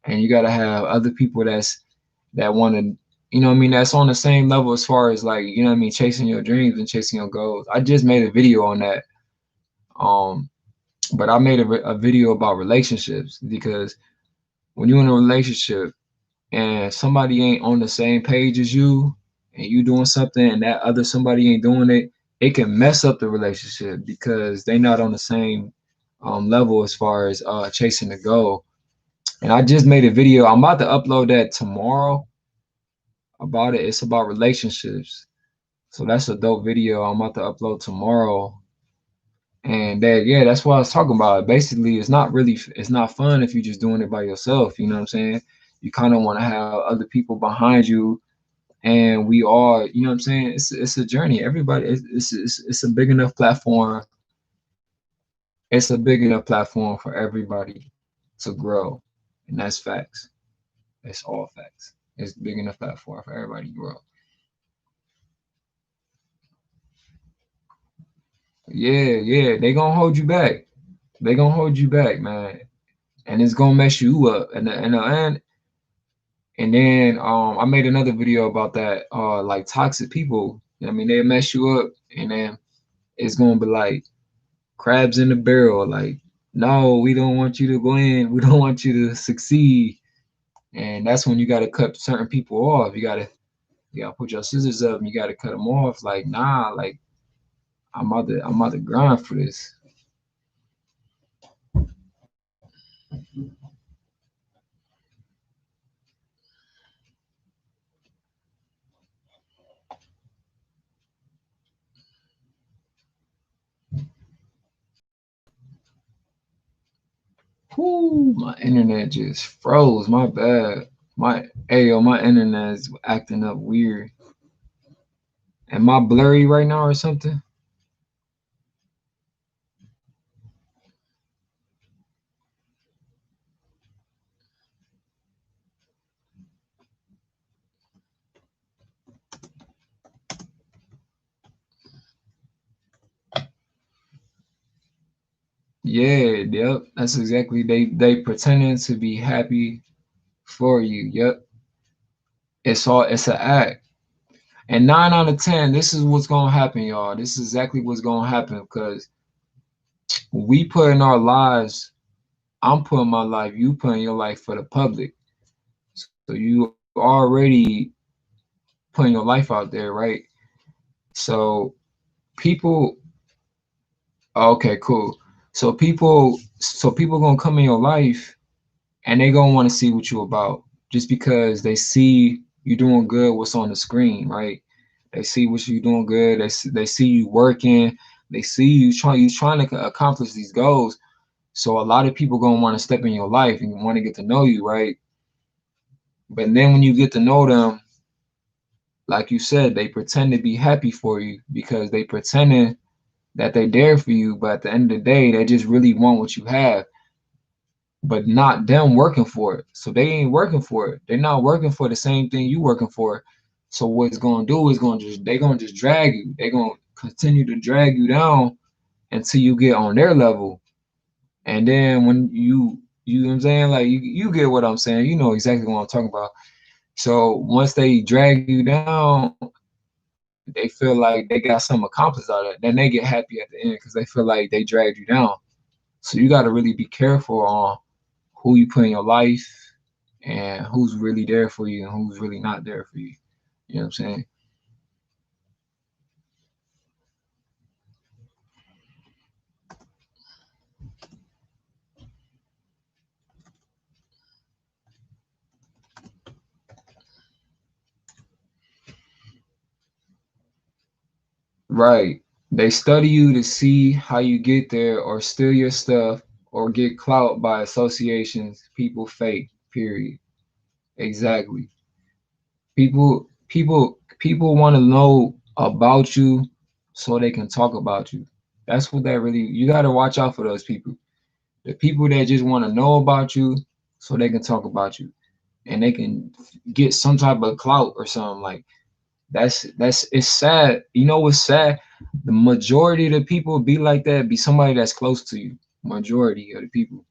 and you got to have other people that want to, you know what I mean, that's on the same level as far as, like, you know what I mean, chasing your dreams and chasing your goals. I just made a video on that. Um but I made a video about relationships, because when you're in a relationship and somebody ain't on the same page as you, and you doing something and that other somebody ain't doing it, it can mess up the relationship, because they not on the same level as far as chasing the goal. And I just made a video. I'm about to upload that tomorrow about it. It's about relationships. So that's a dope video I'm about to upload tomorrow. And that, yeah, that's what I was talking about. Basically, it's not fun if you're just doing it by yourself. You know what I'm saying? You kind of want to have other people behind you, and we all, you know what I'm saying? It's a journey. Everybody, it's a big enough platform. It's a big enough platform for everybody to grow, and that's facts. It's all facts. It's big enough platform for everybody to grow. Yeah. They gonna hold you back. They gonna hold you back, man, and it's gonna mess you up. And then I made another video about that. Like toxic people. I mean, they mess you up, and then it's gonna be like crabs in the barrel. Like, no, we don't want you to go in. We don't want you to succeed. And that's when you gotta cut certain people off. You gotta put your scissors up and you gotta cut them off. Like, nah, like I'm out to grind for this. Whoo, my internet just froze. My bad. My internet is acting up weird. Am I blurry right now or something? Yeah, yep. That's exactly they pretending to be happy for you. Yep. It's an act. And 9 out of 10, this is what's gonna happen, y'all. This is exactly what's gonna happen because we put in our lives, I'm putting my life, you putting your life for the public. So you already putting your life out there, right? So people, okay, cool. So people gonna come in your life and they gonna want to see what you about just because they see you doing good what's on the screen, right? They see what you doing good. They see you working. They see you trying to accomplish these goals. So a lot of people gonna want to step in your life and want to get to know you, right? But then when you get to know them, like you said, they pretend to be happy for you because they pretending that they there for you, but at the end of the day, they just really want what you have, but not them working for it. So they ain't working for it. They're not working for the same thing you working for. So what it's gonna do is gonna just drag you. They're gonna continue to drag you down until you get on their level. And then when you know what I'm saying? Like you get what I'm saying. You know exactly what I'm talking about. So once they drag you down, they feel like they got something accomplished out of it. Then they get happy at the end because they feel like they dragged you down. So you got to really be careful on who you put in your life and who's really there for you and who's really not there for you. You know what I'm saying? Right. They study you to see how you get there or steal your stuff or get clout by associations. People fake, period. Exactly. People want to know about you so they can talk about you. That's what that really you got to watch out for those people. The people that just want to know about you so they can talk about you and they can get some type of clout or something like that's it's sad. You know what's sad? The majority of the people be like that, be somebody that's close to you. Majority of the people.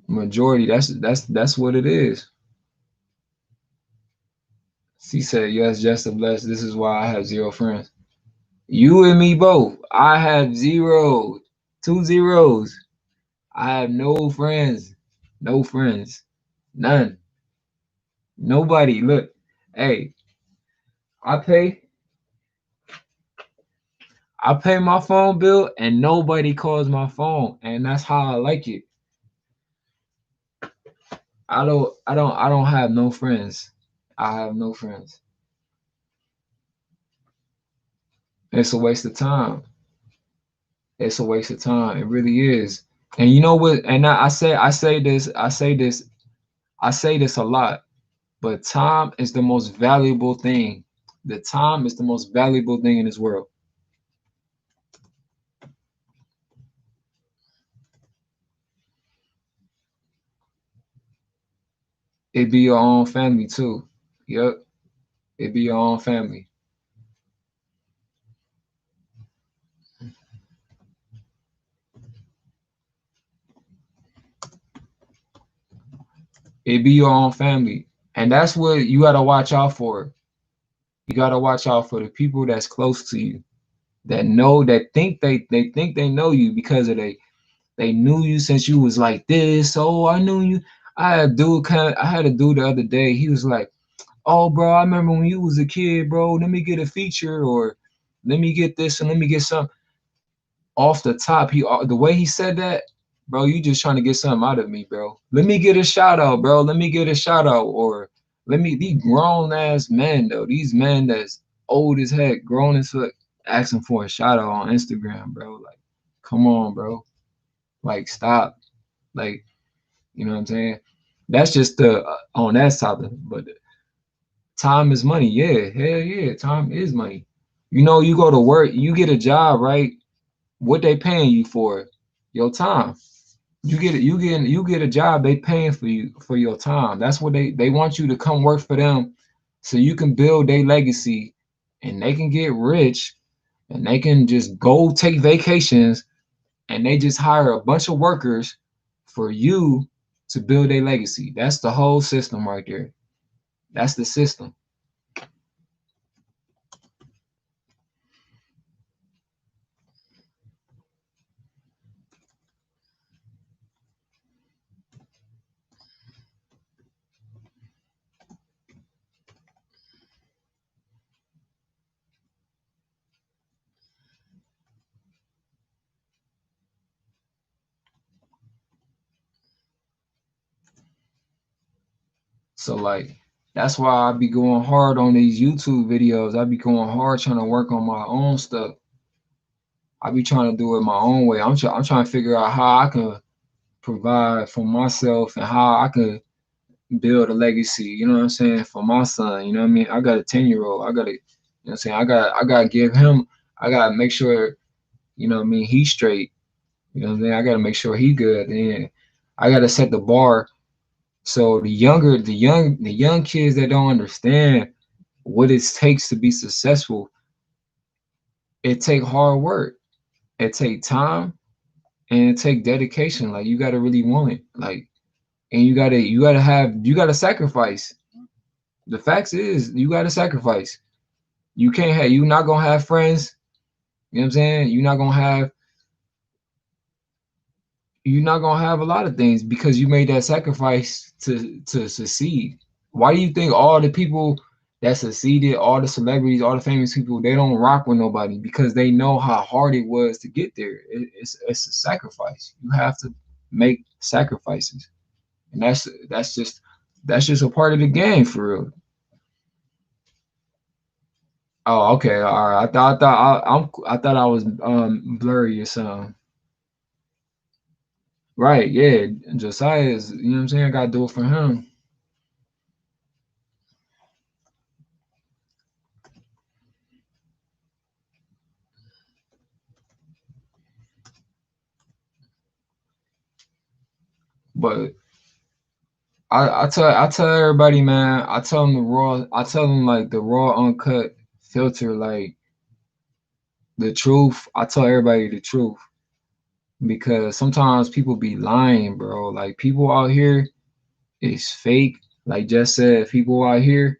Majority, that's what it is. She said, yes, just a bless. This is why I have zero friends. You and me both. I have zero, two zeros. I have no friends. No friends. None. Nobody. Look, hey, I pay I pay my phone bill and nobody calls my phone. And that's how I like it. I don't have no friends. I have no friends. It's a waste of time. It's a waste of time. It really is. And you know what? And I say this a lot, but time is the most valuable thing. The time is the most valuable thing in this world. It be your own family too. Yep. It be your own family. It be your own family. And that's what you gotta watch out for. You gotta watch out for the people that's close to you, that know, that think they think they know you because of they knew you since you was like this. Oh, I knew you. I had a dude the other day. He was like, "Oh, bro, I remember when you was a kid, bro. Let me get a feature, or let me get this, and let me get some." Off the top, the way he said that, bro, you just trying to get something out of me, bro. Let me get a shout out, bro. Let me get a shout out, or let me. These grown ass men though, these men that's old as heck, grown as fuck, asking for a shout out on Instagram, bro. Like, come on, bro. Like, stop. Like, you know what I'm saying? That's just the on that topic, but time is money. Yeah, hell yeah, time is money. You know, you go to work, you get a job, right? What they paying you for? Your time. You get a job, they paying for you for your time. That's what they want you to come work for them so you can build their legacy and they can get rich and they can just go take vacations and they just hire a bunch of workers for you to build a legacy. That's the whole system right there. That's the system. So like that's why I be going hard on these YouTube videos. I be going hard trying to work on my own stuff. I be trying to do it my own way. I'm trying to figure out how I can provide for myself and how I can build a legacy, you know what I'm saying, for my son. You know what I mean? I got a 10-year-old. I gotta, you know what I'm saying, I gotta give him, I gotta make sure, you know what I mean, he's straight. You know what I'm saying? I gotta make sure he good. And I gotta set the bar so the young kids that don't understand what it takes to be successful, it take hard work. It take time and it take dedication. Like you gotta really want it. Like and you gotta sacrifice. The facts is you gotta sacrifice. You can't have you not gonna have friends, you know what I'm saying? You're not gonna have a lot of things because you made that sacrifice to succeed. Why do you think all the people that succeeded, all the celebrities, all the famous people, they don't rock with nobody because they know how hard it was to get there. It's a sacrifice. You have to make sacrifices, and that's just a part of the game for real. Oh, okay, all right. I thought I was blurry or something. Right, yeah. Josiah is, you know what I'm saying? I gotta do it for him. But I tell everybody, man, I tell them like the raw uncut filter, like the truth. I tell everybody the truth because sometimes people be lying, bro. Like people out here is fake. Like Jess said, people out here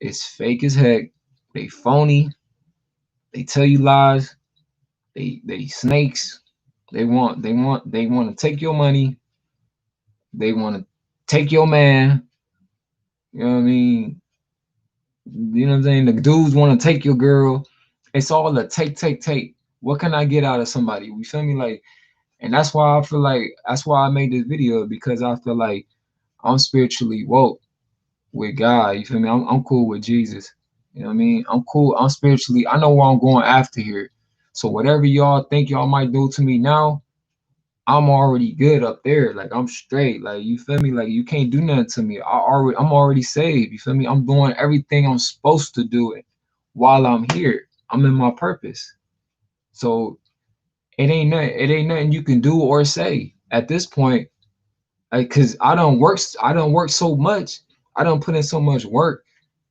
is fake as heck. They phony. They tell you lies. They snakes. They want to take your money. They want to take your man. You know what I mean? You know what I'm saying? The dudes want to take your girl. It's all a take, take, take. What can I get out of somebody? You feel me? Like, and that's why I feel like that's why I made this video because I feel like I'm spiritually woke with God. You feel me? I'm cool with Jesus. You know what I mean? I'm cool. I'm spiritually. I know where I'm going after here. So whatever y'all think y'all might do to me now, I'm already good up there. Like I'm straight. Like you feel me? Like you can't do nothing to me. I'm already saved. You feel me? I'm doing everything I'm supposed to do it while I'm here. I'm in my purpose. So it ain't nothing you can do or say at this point. Like cause I don't work so much. I don't put in so much work,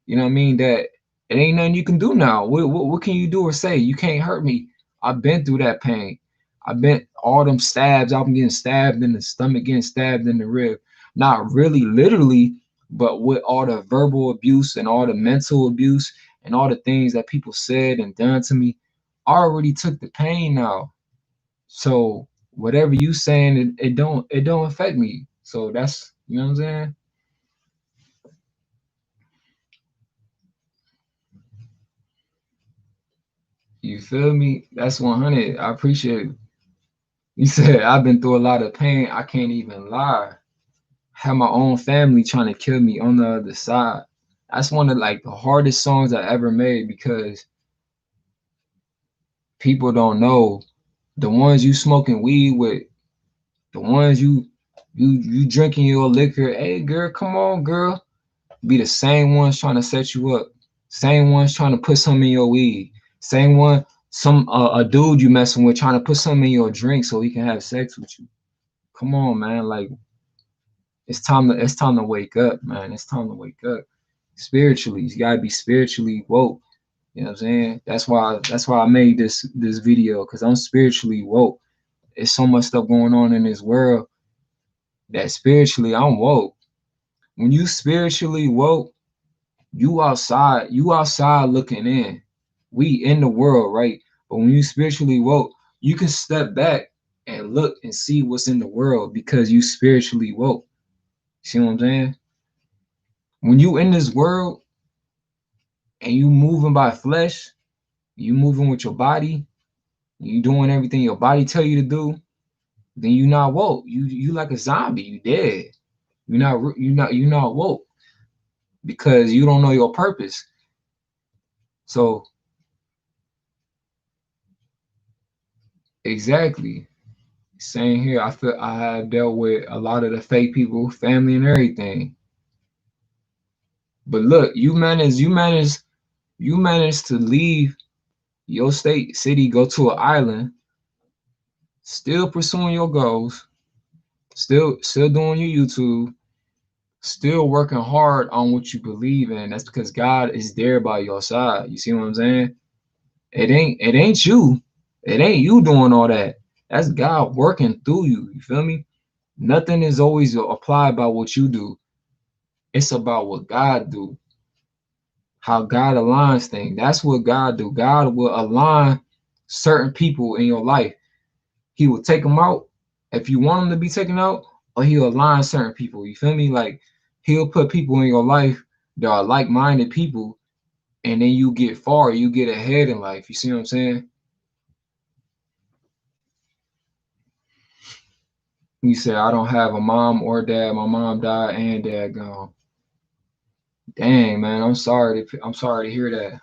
you know what I mean, that it ain't nothing you can do now. What can you do or say? You can't hurt me. I've been through that pain. I've been all them stabs. I'm getting stabbed in the stomach, getting stabbed in the rib. not really literally, but with all the verbal abuse and all the mental abuse and all the things that people said and done to me, I already took the pain now. So whatever you saying, it don't affect me. So that's, you know what I'm saying. You feel me? That's 100. I appreciate it. You said I've been through a lot of pain. I can't even lie. Have my own family trying to kill me on the other side. That's one of like the hardest songs I ever made because people don't know the ones you smoking weed with, the ones you drinking your liquor. Hey girl, come on, girl. Be the same ones trying to set you up. Same ones trying to put some in your weed. Same one, some a dude you messing with trying to put some in your drink so he can have sex with you. Come on, man. Like it's time to wake up, man. It's time to wake up. Spiritually. You gotta be spiritually woke. You know what I'm saying? That's why I made this video, because I'm spiritually woke. There's so much stuff going on in this world that spiritually I'm woke. When you spiritually woke, you outside looking in. We in the world, right? But when you spiritually woke, you can step back and look and see what's in the world because you spiritually woke. See what I'm saying? When you in this world and you moving by flesh, you moving with your body, you doing everything your body tell you to do, then you not woke. You like a zombie. You dead. You not woke because you don't know your purpose. So exactly. Same here. I feel I have dealt with a lot of the fake people, family and everything. But look, you managed to leave your state, city, go to an island, still pursuing your goals, still doing your YouTube, still working hard on what you believe in. That's because God is there by your side. You see what I'm saying? It ain't you. It ain't you doing all that. That's God working through you. You feel me? Nothing is always applied by what you do. It's about what God do, how God aligns things. That's what God do. God will align certain people in your life. He will take them out if you want them to be taken out, or he'll align certain people. You feel me? Like he'll put people in your life that are like-minded people, and then you get far, you get ahead in life. You see what I'm saying? You say I don't have a mom or dad. My mom died and dad gone. Dang man, I'm sorry to hear that.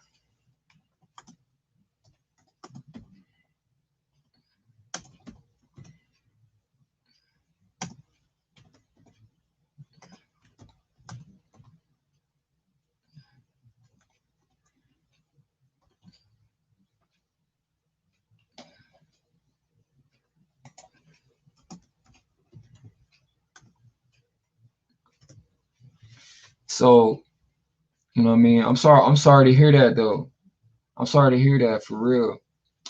So you know what I mean. I'm sorry to hear that though. I'm sorry to hear that for real.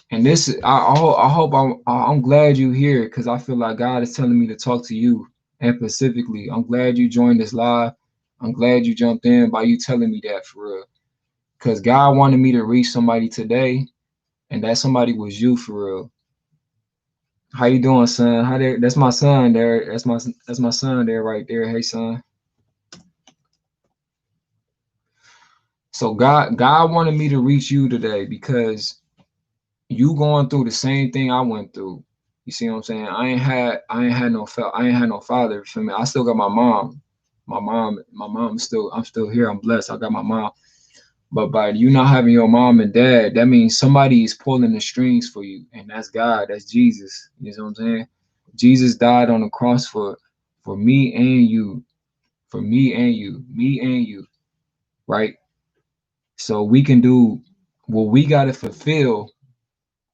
And this, I hope I'm glad you here because I feel like God is telling me to talk to you, and specifically, I'm glad you joined this live. I'm glad you jumped in by you telling me that for real. Because God wanted me to reach somebody today, and that somebody was you for real. How you doing, son? How there? That's my son there. That's my son there right there. Hey, son. So God wanted me to reach you today because you going through the same thing I went through. You see what I'm saying? I ain't had no father for me. I still got my mom. My mom is still, I'm still here. I'm blessed. I got my mom. But by you not having your mom and dad, that means somebody is pulling the strings for you. And that's God. That's Jesus. You know what I'm saying? Jesus died on the cross for me and you. For me and you. Me and you. Right? So we can do what we gotta fulfill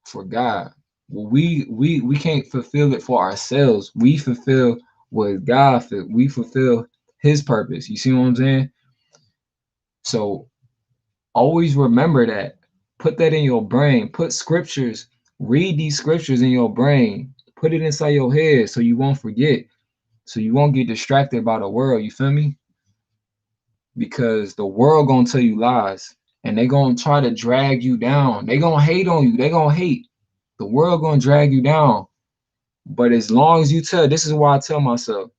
for God. Well, we can't fulfill it for ourselves. We fulfill what God feel. We fulfill His purpose. You see what I'm saying? So always remember that. Put that in your brain. Put scriptures. Read these scriptures in your brain. Put it inside your head so you won't forget. So you won't get distracted by the world, you feel me? Because the world gonna tell you lies and they gonna try to drag you down. They gonna hate on you. They gonna hate. The world gonna drag you down. But as long as you tell, this is why I tell myself,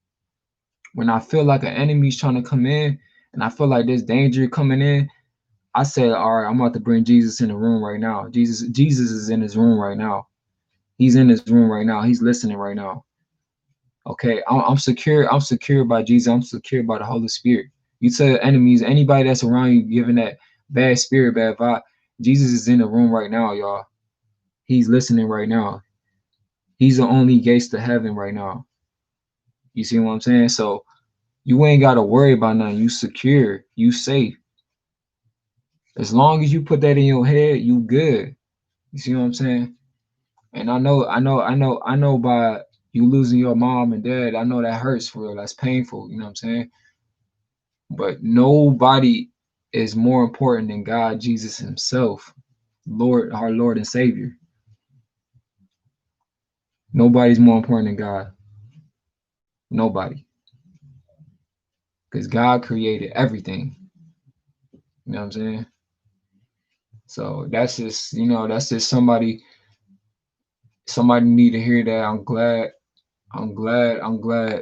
when I feel like an enemy's trying to come in and I feel like there's danger coming in, I say, all right, I'm about to bring Jesus in the room right now. Jesus is in his room right now. He's in his room right now. He's listening right now. Okay, I'm secure. I'm secure by Jesus. I'm secure by the Holy Spirit. You tell enemies, anybody that's around you, giving that bad spirit, bad vibe, Jesus is in the room right now, y'all. He's listening right now. He's the only gates to heaven right now. You see what I'm saying? So you ain't got to worry about nothing. You secure. You safe. As long as you put that in your head, you good. You see what I'm saying? And I know by you losing your mom and dad, I know that hurts for real. That's painful, you know what I'm saying? But nobody is more important than God, Jesus himself, Lord, our Lord and Savior. Nobody's more important than God. Nobody. Because God created everything. You know what I'm saying? So that's just, that's just somebody need to hear that. I'm glad,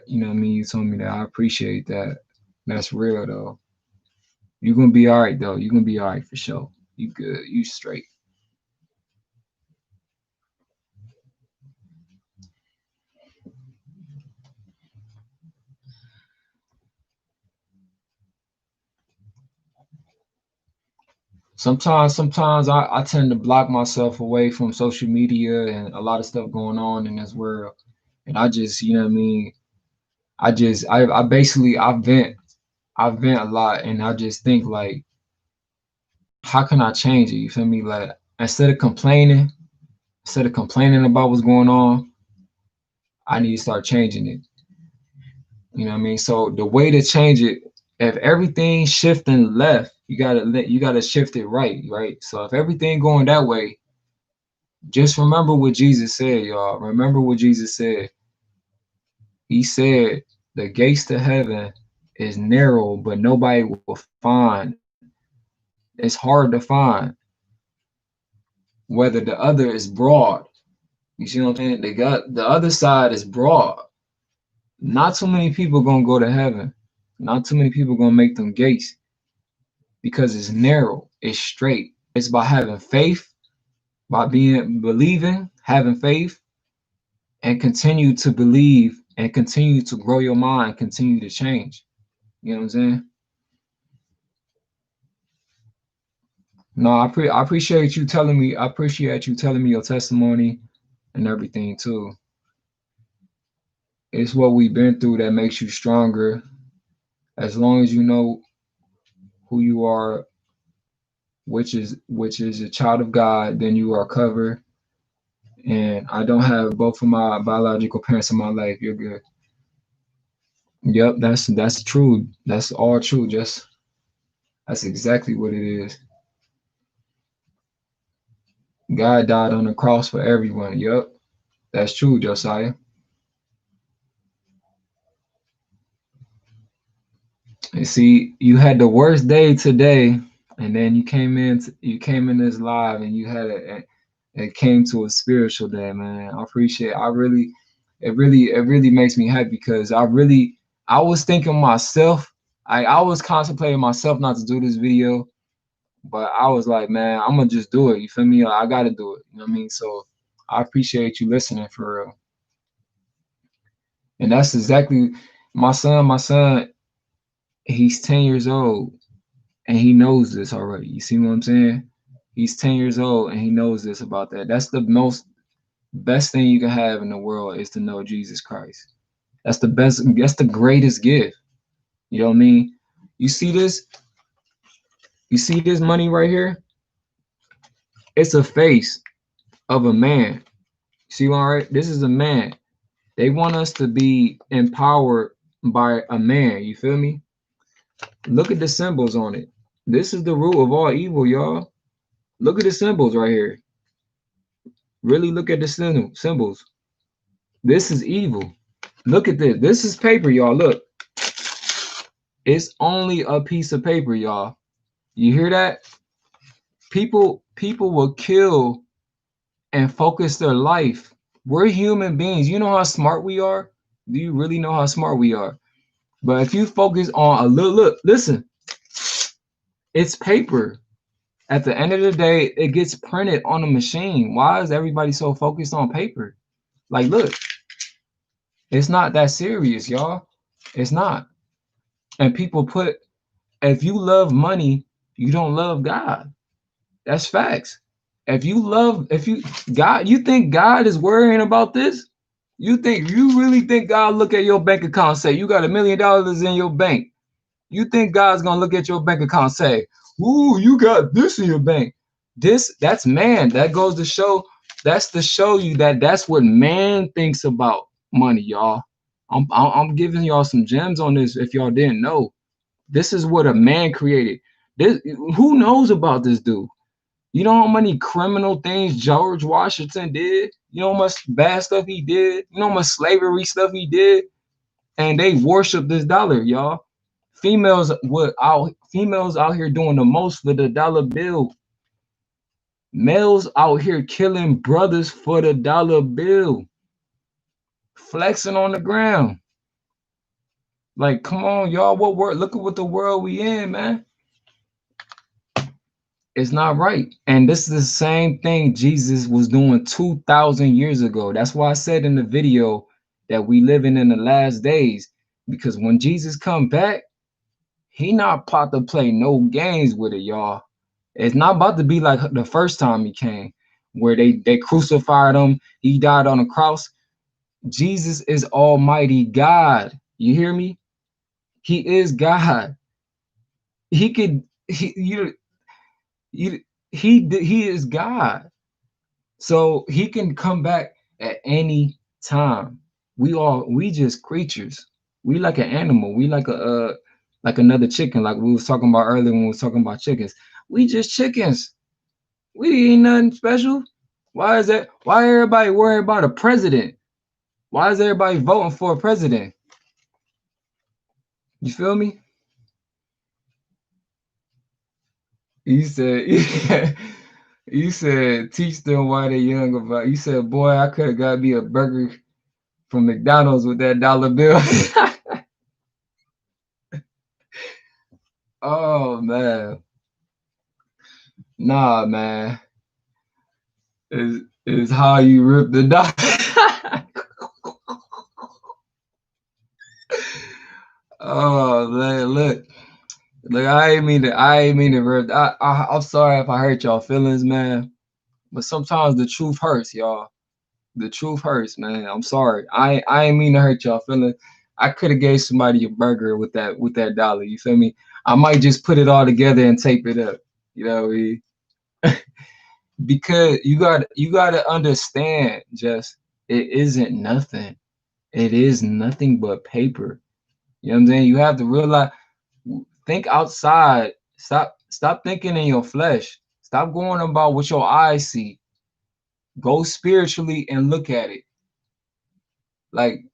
you know what I mean, you told me that. I appreciate that. That's real though. You're gonna be all right though. You're gonna be all right for sure. You good. You straight. Sometimes I tend to block myself away from social media and a lot of stuff going on in this world. And I just, you know what I mean, I basically I vent a lot and I just think like, how can I change it? You feel me? Like instead of complaining about what's going on, I need to start changing it. You know what I mean? So the way to change it, if everything shifting left, you gotta shift it right, right? So if everything going that way, just remember what Jesus said, y'all. Remember what Jesus said. He said the gates to heaven is narrow, but nobody will find. It's hard to find. Whether the other is broad. You see what I'm saying? The other side is broad. Not too many people gonna go to heaven. Not too many people gonna make them gates because it's narrow, it's straight. It's by having faith, by believing, having faith, and continue to believe and continue to grow your mind, continue to change. You know what I'm saying? No, I appreciate you telling me. I appreciate you telling me your testimony and everything too. It's what we've been through that makes you stronger. As long as you know who you are, which is a child of God, then you are covered. And I don't have both of my biological parents in my life. You're good. Yep, that's true. That's all true. Just that's exactly what it is. God died on the cross for everyone. Yep, that's true, Josiah. And see, you had the worst day today, and then you came in this live, and you had it came to a spiritual day, man. I appreciate. It really makes me happy because I was thinking myself. I was contemplating myself not to do this video, but I was like, man, I'm gonna just do it. You feel me? Like, I gotta do it. You know what I mean? So I appreciate you listening for real. And that's exactly my son. My son, he's 10 years old and he knows this already. You see what I'm saying? He's 10 years old and he knows this about that. That's the best thing you can have in the world is to know Jesus Christ. That's the best, that's the greatest gift. You know what I mean? You see this? You see this money right here? It's a face of a man. See, all right? This is a man. They want us to be empowered by a man. You feel me? Look at the symbols on it. This is the root of all evil, y'all. Look at the symbols right here. Really look at the symbols. This is evil. Look at this. This is paper, y'all. Look, it's only a piece of paper, y'all. You hear that? People will kill and focus their life. We're human beings. You know how smart we are? Do you really know how smart we are? But if you focus on a little, look, listen, it's paper. At the end of the day, it gets printed on a machine. Why is everybody so focused on paper? Like, look, it's not that serious, y'all. It's not. And people put, if you love money, you don't love God. That's facts. If you God, you think God is worrying about this? You really think God look at your bank account and say you got $1 million in your bank? You think God's gonna look at your bank account and say, "Ooh, you got this in your bank"? That's man. That goes to show. That's to show you that that's what man thinks about money, y'all. I'm giving y'all some gems on this. If y'all didn't know, this is what a man created. This who knows about this dude? You know how many criminal things George Washington did? You know how much bad stuff he did? You know how much slavery stuff he did? And they worship this dollar, y'all. Females out here doing the most for the dollar bill. Males out here killing brothers for the dollar bill. Flexing on the ground. Like, come on, y'all. What world? Look at what the world we in, man. It's not right. And this is the same thing Jesus was doing 2,000 years ago. That's why I said in the video that we living in the last days. Because when Jesus come back, he not about to play no games with it, y'all. It's not about to be like the first time he came, where they crucified him. He died on the cross. Jesus is Almighty God. You hear me? He is God. He could he is God. So he can come back at any time. We just creatures. We like an animal. We like another chicken, like we was talking about earlier when we was talking about chickens. We just chickens. We ain't nothing special. Why is that? Why everybody worried about a president? Why is everybody voting for a president? You feel me? You said you said teach them why they're young about. You said, boy, I could have got me a burger from McDonald's with that dollar bill. Oh man, nah, man, is how you rip the dollar. Oh man, look, I ain't mean to rip. I'm sorry if I hurt y'all feelings, man. But sometimes the truth hurts, y'all. The truth hurts, man. I'm sorry. I ain't mean to hurt y'all feelings. I could have gave somebody a burger with that dollar. You feel me? I might just put it all together and tape it up. You know what I mean? Because you got to understand, just it isn't nothing. It is nothing but paper. You know what I'm saying? You have to realize, think outside. Stop thinking in your flesh. Stop going about what your eyes see. Go spiritually and look at it. Like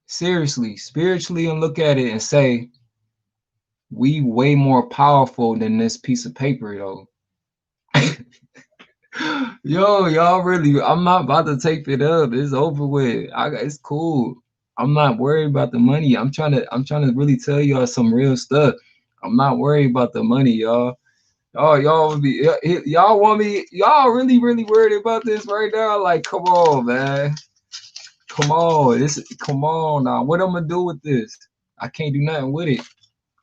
seriously, spiritually and look at it and say, we way more powerful than this piece of paper, though. Yo, y'all really, I'm not about to take it up. It's over with. It's cool. I'm not worried about the money. I'm trying to really tell y'all some real stuff. I'm not worried about the money, y'all. Oh, y'all want me, y'all really worried about this right now? Like, come on, man. Come on now. What I'm gonna do with this? I can't do nothing with it.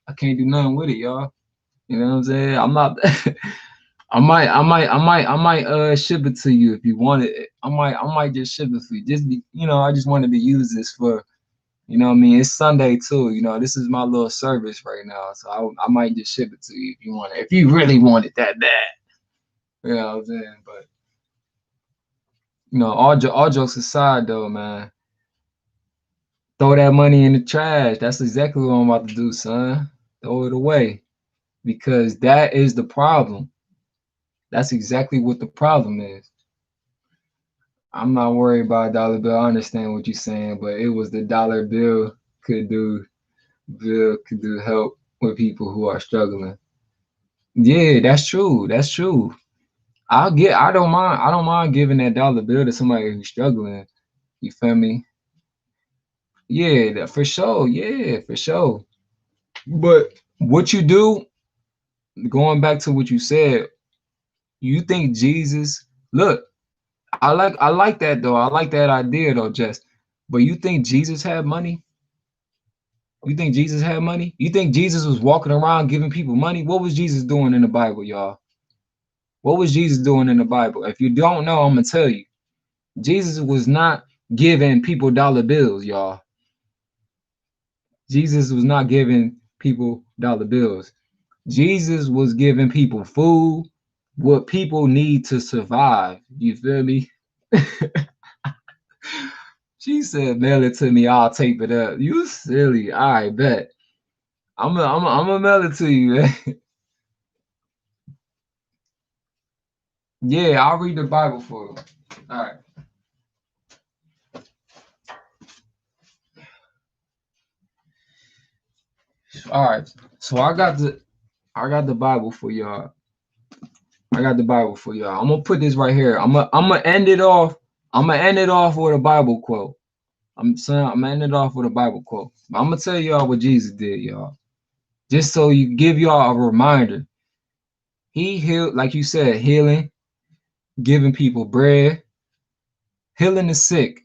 I can't do nothing with it, y'all. You know what I'm saying? I'm not I might ship it to you if you want it. I might just ship it for you. I just wanted to use this for, what I mean, it's Sunday too. This is my little service right now. So I might just ship it to you if you want it. If you really want it that bad. You know what I'm saying? But all jokes aside though, man. Throw that money in the trash. That's exactly what I'm about to do, son. Throw it away. Because that is the problem. That's exactly what the problem is. I'm not worried about a dollar bill. I understand what you're saying, but it was the dollar bill could do help with people who are struggling. Yeah, that's true. That's true. I don't mind giving that dollar bill to somebody who's struggling. You feel me? Yeah, for sure. Yeah, for sure. But what you do, going back to what you said, you think Jesus, look, I like that though. I like that idea though, Jess. But you think Jesus had money? You think Jesus had money? You think Jesus was walking around giving people money? What was Jesus doing in the Bible, y'all? What was Jesus doing in the Bible? If you don't know, I'm gonna tell you. Jesus was not giving people dollar bills, y'all. Jesus was not giving people dollar bills. Jesus was giving people food, what people need to survive. You feel me? She said, mail it to me, I'll tape it up. You silly. All right, bet. I'm gonna mail it to you, man. Yeah, I'll read the Bible for you. All right. All right. So I got the Bible for y'all. I got the Bible for y'all. I'm gonna put this right here. I'm gonna end it off. I'm gonna end it off with a Bible quote. I'm gonna end it off with a Bible quote. I'm gonna tell y'all what Jesus did, y'all. Just so you give y'all a reminder. He healed, like you said, healing, giving people bread, healing the sick.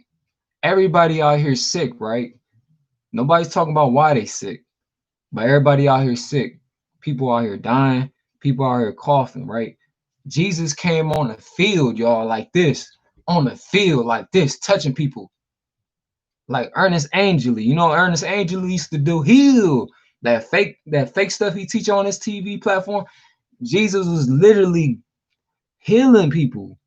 Everybody out here sick, right? Nobody's talking about why they sick, but everybody out here sick. People out here dying. People out here coughing, right? Jesus came on the field, y'all, like this, on the field, like this, touching people, like Ernest Angeli. You know, Ernest Angeli used to do heal that fake stuff he teach on his TV platform. Jesus was literally healing people.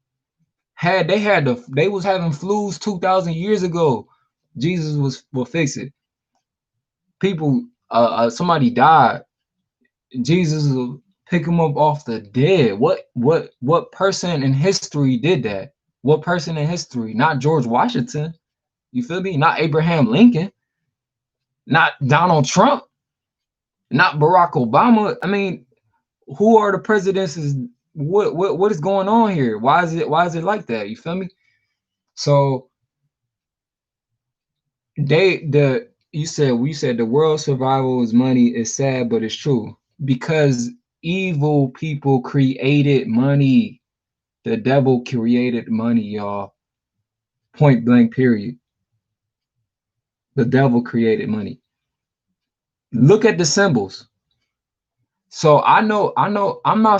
They was having flus 2,000 years ago. Jesus was will fix it. People, somebody died. Jesus will pick them up off the dead. What person in history did that? What person in history? Not George Washington. You feel me? Not Abraham Lincoln. Not Donald Trump. Not Barack Obama. I mean, who are the presidents? Is what is going on here? Why is it like that? You feel me? So we said the world survival is money is sad, but it's true because evil people created money. The devil created money, y'all. Point blank, period. The devil created money. Look at the symbols. So I'm not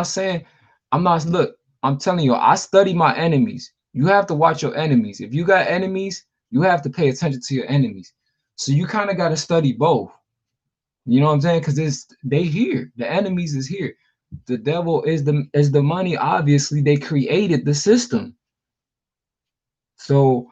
saying, look, I'm telling you, I study my enemies. You have to watch your enemies. If you got enemies, you have to pay attention to your enemies. So you kind of got to study both. You know what I'm saying? Because they here. The enemies is here. The devil is the money. Obviously, they created the system. So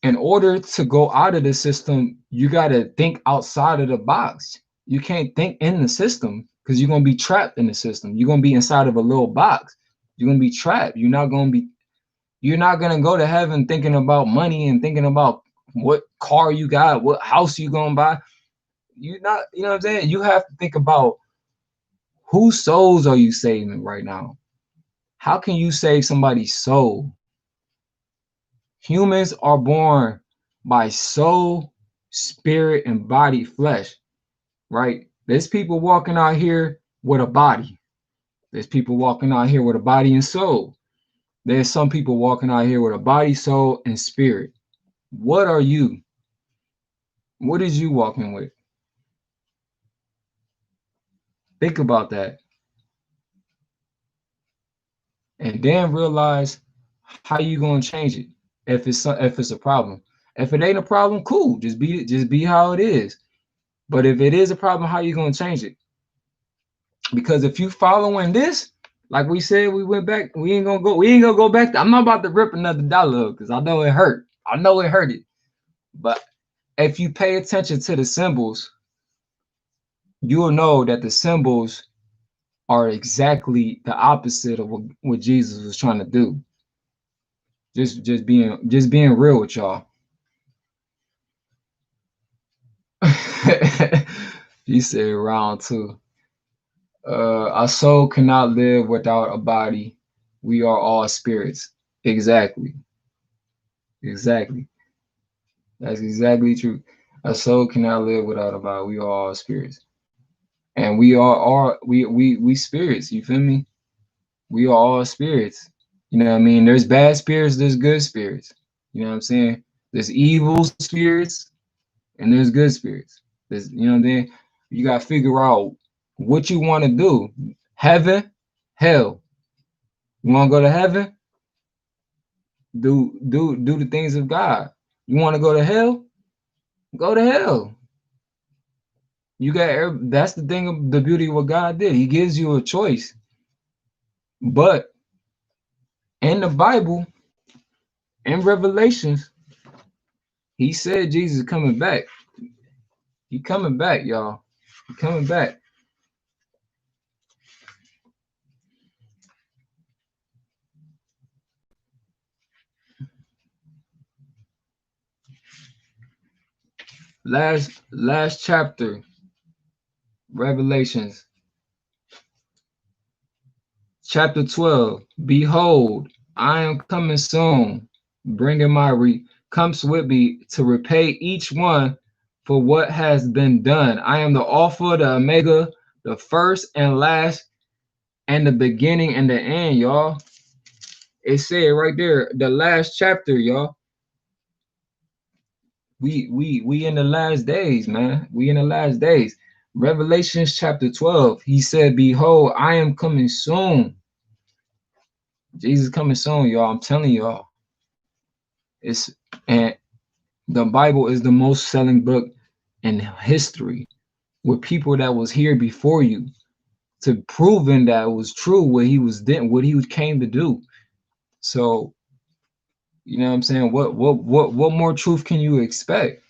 in order to go out of the system, you got to think outside of the box. You can't think in the system because you're going to be trapped in the system. You're going to be inside of a little box. You're going to be trapped. You're not going to go to heaven thinking about money and thinking about what car you got, what house you going to buy. You're not, you know what I'm saying? You have to think about whose souls are you saving right now? How can you save somebody's soul? Humans are born by soul, spirit, and body, flesh, right? There's people walking out here with a body. There's people walking out here with a body and soul. There's some people walking out here with a body, soul, and spirit. What are you? What is you walking with? Think about that. And then realize how you gonna change it if it's a problem. If it ain't a problem, cool. Just be how it is. But if it is a problem, how you gonna change it? Because if you following this, like we said, we ain't gonna go back. I'm not about to rip another dollar because I know it hurt. I know it hurt it. But if you pay attention to the symbols, you'll know that the symbols are exactly the opposite of what Jesus was trying to do. Just being real with y'all. You said round two. Our soul cannot live without a body. We are all spirits. Exactly. Exactly. That's exactly true. A soul cannot live without a body. We are all spirits. And we are all we spirits, you feel me? We are all spirits. You know what I mean? There's bad spirits, there's good spirits. You know what I'm saying? There's evil spirits and there's good spirits. There's, you know what I'm saying? You gotta figure out what you want to do. Heaven, hell. You want to go to heaven? Do the things of God. You want to go to hell? Go to hell. You got that's the thing of the beauty of what God did. He gives you a choice. But in the Bible, in Revelations, he said Jesus is coming back. He coming back, y'all. He coming back. Last chapter, Revelations, chapter 12. Behold, I am coming soon, bringing comes with me to repay each one for what has been done. I am the Alpha, the Omega, the first and last, and the beginning and the end, y'all. It said right there, the last chapter, y'all. We in the last days, man. We in the last days. Revelations chapter 12. He said, behold, I am coming soon. Jesus coming soon, y'all. I'm telling y'all. It's and the Bible is the most selling book in history with people that was here before you to proving that it was true what he came to do. So, you know what I'm saying? What more truth can you expect?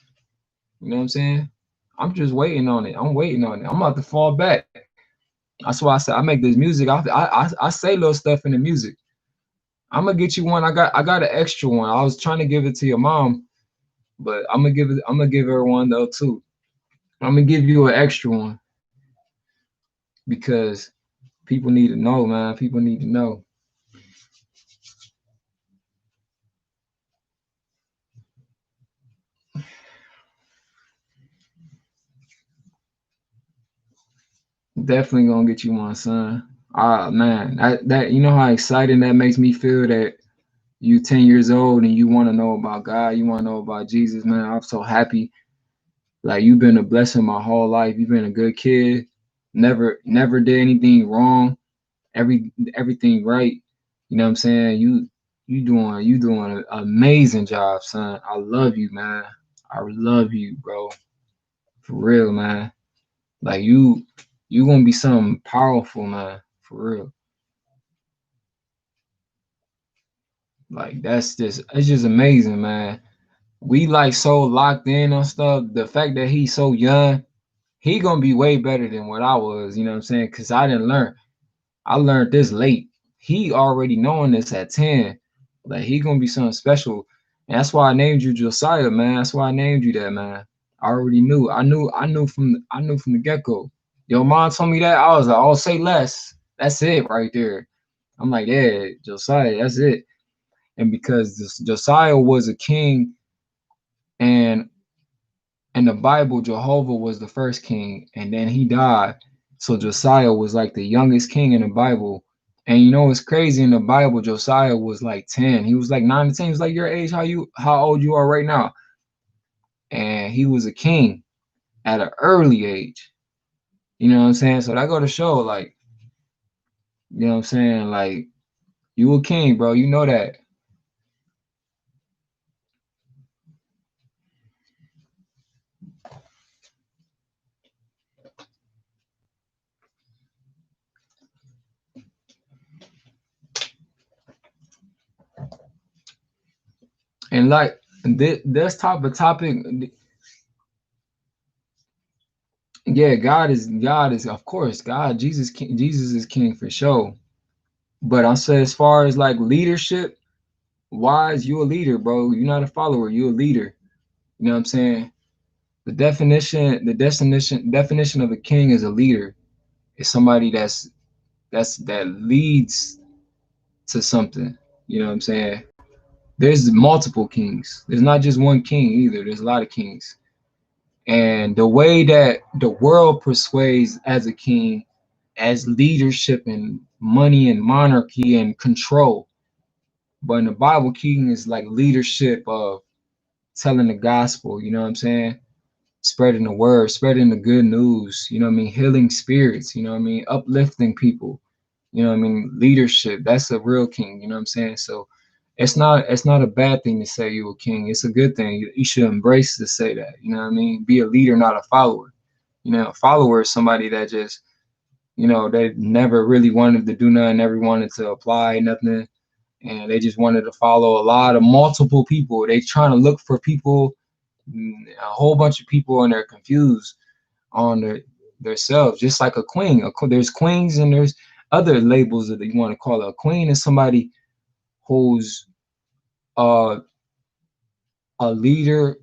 You know what I'm saying? I'm just waiting on it. I'm waiting on it. I'm about to fall back. That's why I said I make this music. I say little stuff in the music. I'm gonna get you one. I got an extra one. I was trying to give it to your mom, but I'm gonna give her one though too. I'm gonna give you an extra one because people need to know, man. People need to know. Definitely gonna get you one, son. Ah man, that you know how exciting that makes me feel that you 10 years old and you want to know about God, you want to know about Jesus, man. I'm so happy. Like you've been a blessing my whole life. You've been a good kid. Never did anything wrong. Everything right. You know what I'm saying? You doing an amazing job, son. I love you, man. I love you, bro. For real, man. Like you gonna be something powerful, man. For real. Like it's just amazing, man. We like so locked in on stuff. The fact that he's so young, he gonna be way better than what I was, you know what I'm saying? Cause I didn't learn. I learned this late. He already knowing this at 10. Like he gonna be something special. And that's why I named you Josiah, man. That's why I named you that, man. I already knew. I knew from the get-go. Your mom told me that. I was like, oh, say less. That's it right there. I'm like, yeah, Josiah, that's it. And because Josiah was a king, and in the Bible, Jehovah was the first king, and then he died. So Josiah was like the youngest king in the Bible. And you know what's crazy in the Bible? Josiah was like 10. He was like 9 to 10. He was like your age, how old you are right now. And he was a king at an early age. You know what I'm saying? So that go to show, like, you know what I'm saying? Like, you a king, bro. You know that. And like this type of topic, yeah, God is of course God. Jesus is king for sure. But I say as far as like leadership, Wise, you a leader, bro. You're not a follower. You a leader. You know what I'm saying? The definition of a king is a leader. It's somebody that leads to something. You know what I'm saying? There's multiple kings. There's not just one king either. There's a lot of kings. And the way that the world persuades as a king, as leadership and money and monarchy and control. But in the Bible, king is like leadership of telling the gospel, you know what I'm saying? Spreading the word, spreading the good news, you know what I mean? Healing spirits, you know what I mean? Uplifting people, you know what I mean? Leadership, that's a real king, you know what I'm saying? So it's not a bad thing to say you're a king. It's a good thing. You should embrace to say that, you know what I mean? Be a leader, not a follower. You know, a follower is somebody that just, they never really wanted to do nothing, never wanted to apply nothing, and they just wanted to follow a lot of multiple people. They trying to look for people, a whole bunch of people, and they're confused on themselves. Just like a queen. There's queens and there's other labels that you want to call it. A queen is somebody who's uh, a leader,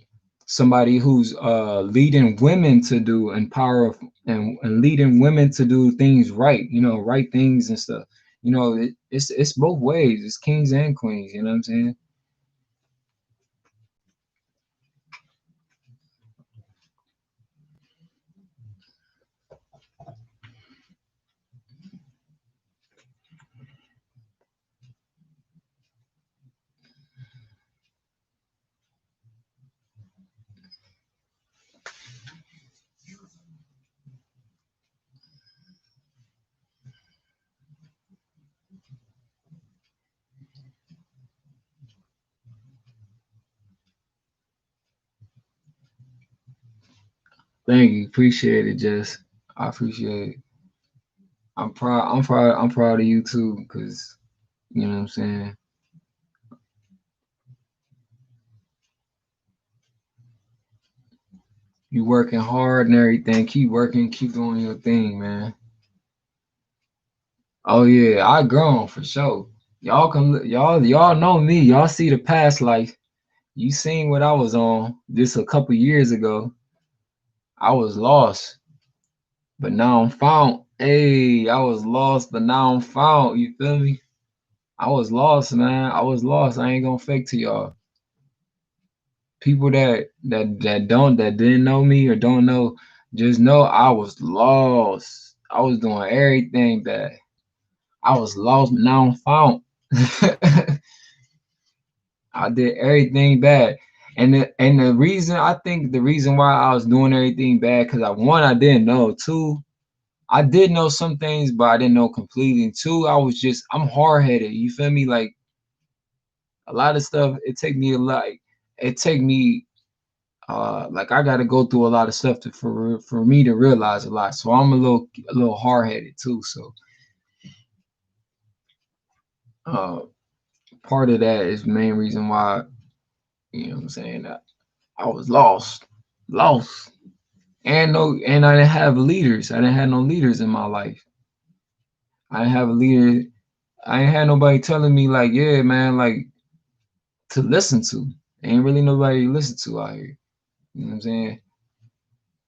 somebody who's leading women to do and leading women to do things right, right things and stuff. It's both ways. It's kings and queens. You know what I'm saying? Thank you. Appreciate it, Jess. I appreciate it. I'm proud of you too, because you know what I'm saying. You working hard and everything. Keep working. Keep doing your thing, man. Oh yeah, I grown for sure. Y'all know me. Y'all see the past life. You seen what I was on just a couple years ago. I was lost, but now I'm found. Hey, I was lost, but now I'm found. You feel me? I was lost, man. I was lost. I ain't gonna fake to y'all. People that didn't know me or don't know, just know I was lost. I was doing everything bad. I was lost, but now I'm found. I did everything bad. And the reason I think the reason why I was doing everything bad, because I didn't know. Two, I did know some things, but I didn't know completely. And two, I'm hard headed. You feel me? Like a lot of stuff, it take me like I gotta go through a lot of stuff for me to realize a lot. So I'm a little hard headed too. So uh part of that is the main reason why, you know what I'm saying, that I was lost. And I didn't have leaders. I didn't have no leaders in my life. I didn't have a leader. I ain't had nobody telling me like, yeah, man, like to listen to. Ain't really nobody to listen to out here. You know what I'm saying?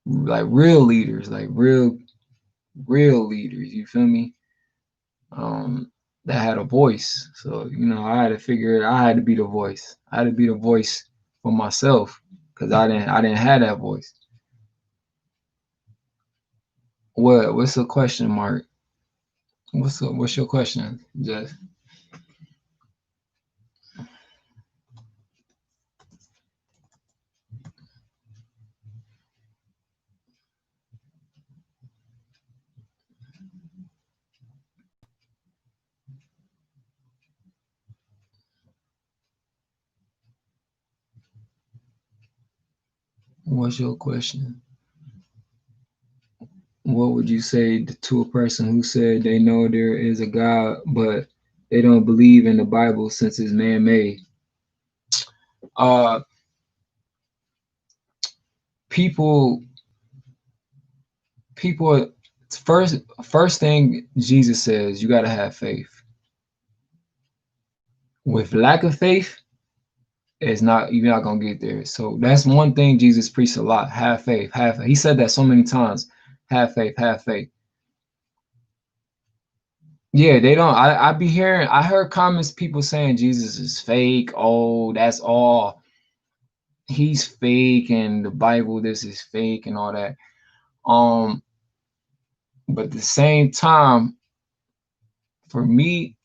Like real leaders, like real leaders. You feel me? That had a voice. So I had to figure it. I had to be the voice. I had to be the voice for myself because I didn't have that voice. What's the question, Mark? What's your question, Jess? What's your question? What would you say to a person who said they know there is a God, but they don't believe in the Bible since it's man-made? Uh, people, people, first thing Jesus says, you gotta have faith. With lack of faith, it's not you're not gonna get there. So that's one thing Jesus preached a lot. Have faith, have faith. He said that so many times. Have faith, have faith. Yeah, they don't. I be hearing. I heard comments people saying Jesus is fake. Oh, that's all. He's fake, and the Bible this is fake, and all that. Um, but at the same time, for me,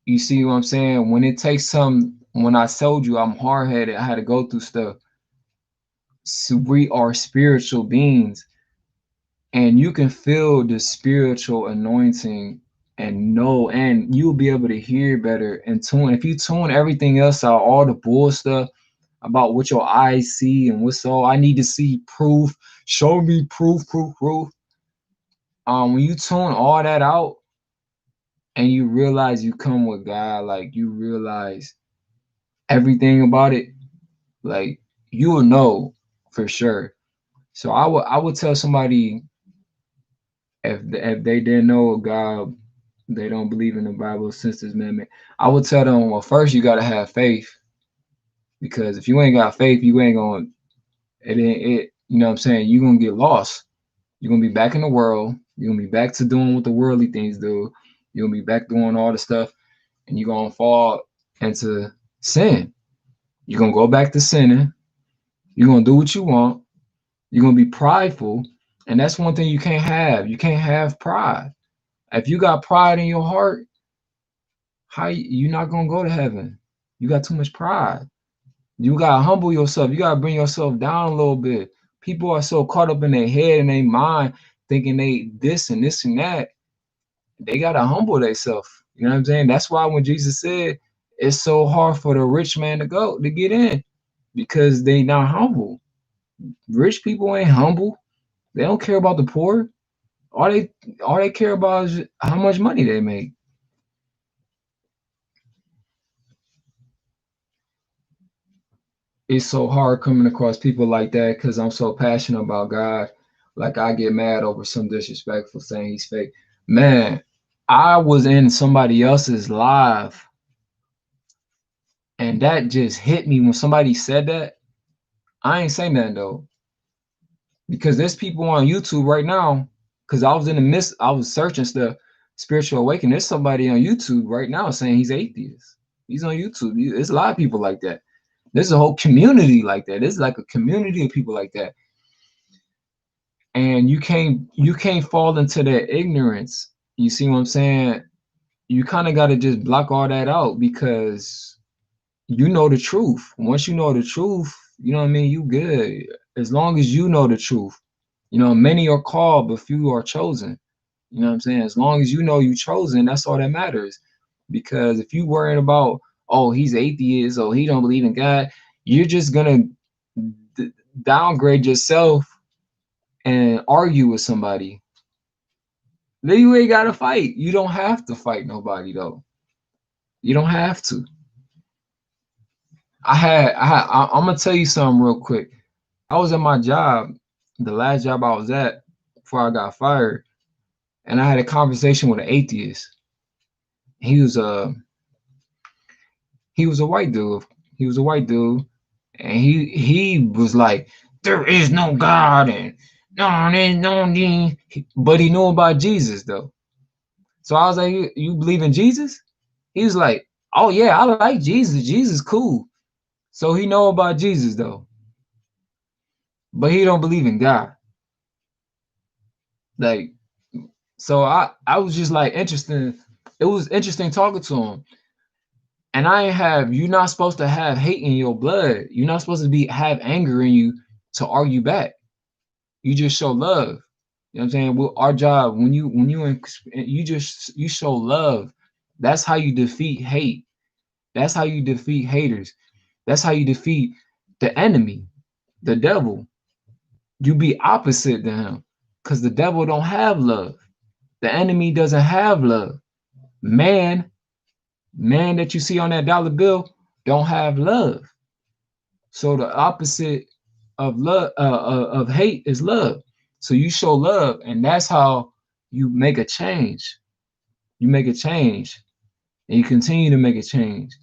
you see what I'm saying? When it takes some, when I told you I'm hard headed, I had to go through stuff. So we are spiritual beings, and you can feel the spiritual anointing and know, and you'll be able to hear better and tune. If you tune everything else out, all the bull stuff about what your eyes see and what's all, I need to see proof. Show me proof, proof, proof. When you tune all that out and you realize you come with God, like you realize everything about it, like you will know for sure. So I would tell somebody if they didn't know God, they don't believe in the Bible since this amendment. I would tell them, well, first you gotta have faith, because if you ain't got faith, you ain't gonna it. You know what I'm saying? You're gonna get lost. You're gonna be back in the world. You're gonna be back to doing what the worldly things do. You're gonna be back doing all the stuff, and you're gonna fall into sin. You're gonna go back to sinning. You're gonna do what you want. You're gonna be prideful, and that's one thing you can't have. You can't have pride. If you got pride in your heart, how you're not gonna go to heaven? You got too much pride. You gotta humble yourself. You gotta bring yourself down a little bit. People are so caught up in their head and their mind, thinking they this and this and that. They gotta humble themselves. You know what I'm saying? That's why when Jesus said it's so hard for the rich man to get in, because they not humble. Rich people ain't humble. They don't care about the poor. All they all they care about is how much money they make. It's so hard coming across people like that because I'm so passionate about God. Like I get mad over some disrespectful saying he's fake. Man, I was in somebody else's live, and that just hit me when somebody said that. I ain't saying that though, because there's people on YouTube right now. Because I was in the midst, I was searching stuff, spiritual awakening. There's somebody on YouTube right now saying he's atheist. He's on YouTube. There's a lot of people like that. There's a whole community like that. There's like a community of people like that, and you can't fall into their ignorance. You see what I'm saying? You kind of got to just block all that out, because you know the truth. Once you know the truth, you know what I mean, you good. As long as you know the truth. Many are called but few are chosen. You know what I'm saying? As long as you know you chosen, that's all that matters. Because if you worrying about, oh, he's atheist, or he don't believe in God, you're just gonna downgrade yourself and argue with somebody. Then you ain't gotta fight. You don't have to fight nobody though. You don't have to. I'm gonna tell you something real quick. I was at my job, the last job I was at before I got fired, and I had a conversation with an atheist. He was a he was a white dude. He was a white dude, and he was like, "There is no God," and no, there's no need. But he knew about Jesus though. So I was like, "You believe in Jesus?" He was like, "Oh yeah, I like Jesus. Jesus cool." So he know about Jesus though, but he don't believe in God. Like, so I was just like interesting. It was interesting talking to him. And I ain't have you're not supposed to have hate in your blood. You're not supposed to be have anger in you to argue back. You just show love. You know what I'm saying? Well, our job you show love. That's how you defeat hate. That's how you defeat haters. That's how you defeat the enemy, the devil. You be opposite to him, because the devil don't have love. The enemy doesn't have love. Man, man that you see on that dollar bill don't have love. So the opposite of love of hate is love. So you show love, and that's how you make a change. You make a change, and you continue to make a change.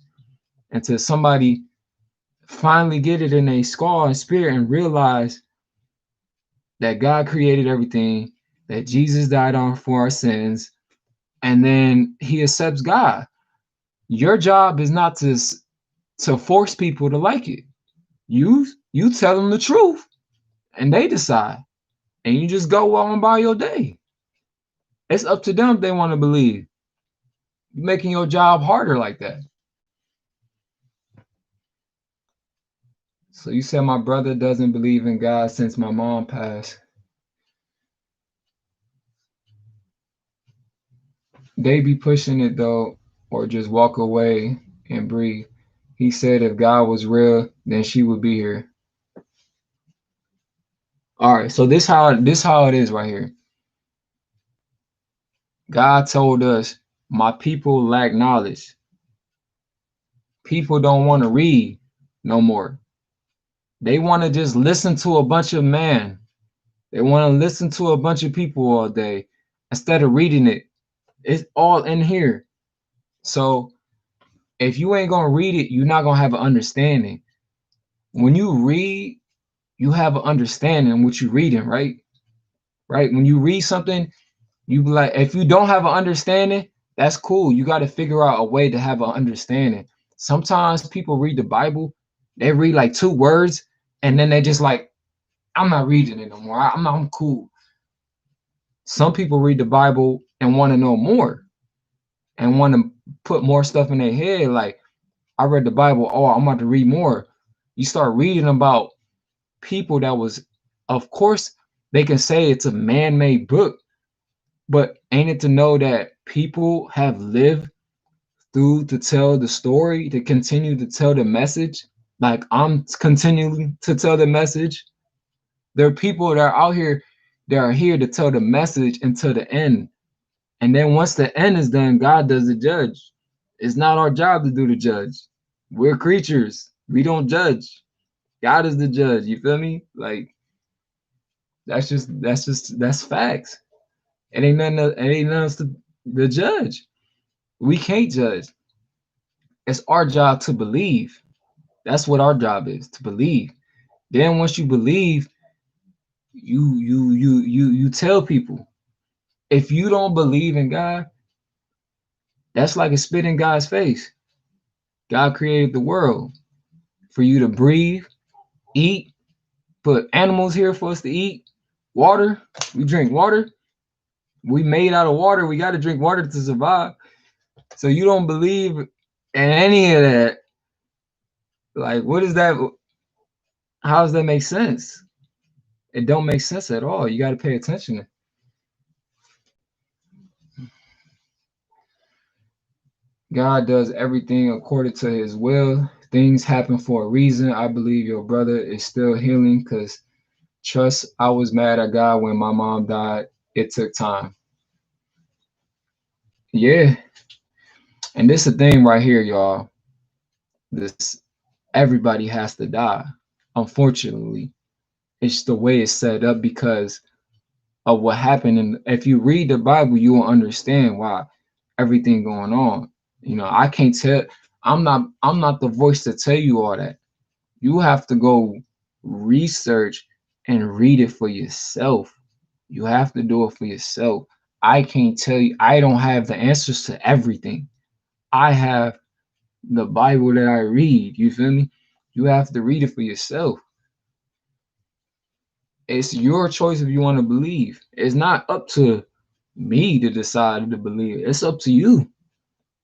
until somebody finally get it in a skull and spirit and realize that God created everything, that Jesus died on for our sins, and then he accepts God. Your job is not to force people to like it. You tell them the truth and they decide. And you just go on by your day. It's up to them if they want to believe. You're making your job harder like that. So you said my brother doesn't believe in God since my mom passed. They be pushing it though, or just walk away and breathe. He said if God was real, then she would be here. All right, so this how it is right here. God told us, my people lack knowledge. People don't want to read no more. They want to just listen to a bunch of man. They want to listen to a bunch of people all day instead of reading it. It's all in here. So if you ain't gonna read it, you're not gonna have an understanding. When you read, you have an understanding what you're reading, right? Right? When you read something, you be like, if you don't have an understanding, that's cool. You got to figure out a way to have an understanding. Sometimes people read the Bible, they read like 2 words, and then they just like, I'm not reading it no more. I'm cool. Some people read the Bible and want to know more and want to put more stuff in their head. Like, I read the Bible, oh, I'm about to read more. You start reading about people that was, of course, they can say it's a man-made book, but ain't it to know that people have lived through to tell the story, to continue to tell the message? Like I'm continuing to tell the message. There are people that are out here that are here to tell the message until the end. And then once the end is done, God does the judge. It's not our job to do the judge. We're creatures. We don't judge. God is the judge. You feel me? Like that's facts. It ain't nothing else to the judge. We can't judge. It's our job to believe. That's what our job is, to believe. Then once you believe, you tell people. If you don't believe in God, that's like a spit in God's face. God created the world for you to breathe, eat, put animals here for us to eat, water. We drink water. We made out of water. We got to drink water to survive. So you don't believe in any of that. Like, what is that? How does that make sense? It don't make sense at all. You got to pay attention. God does everything according to his will. Things happen for a reason. I believe your brother is still healing because trust, I was mad at God when my mom died. It took time. Yeah. And this is the thing right here, y'all. This everybody has to die. Unfortunately, it's the way it's set up because of what happened. And if you read the Bible, you will understand why everything going on. I can't tell. I'm not the voice to tell you all that. You have to go research and read it for yourself. You have to do it for yourself. I can't tell you. I don't have the answers to everything. I have the Bible that I read. You feel me? You have to read it for yourself. It's your choice if you want to believe. It's not up to me to decide to believe. It's up to you.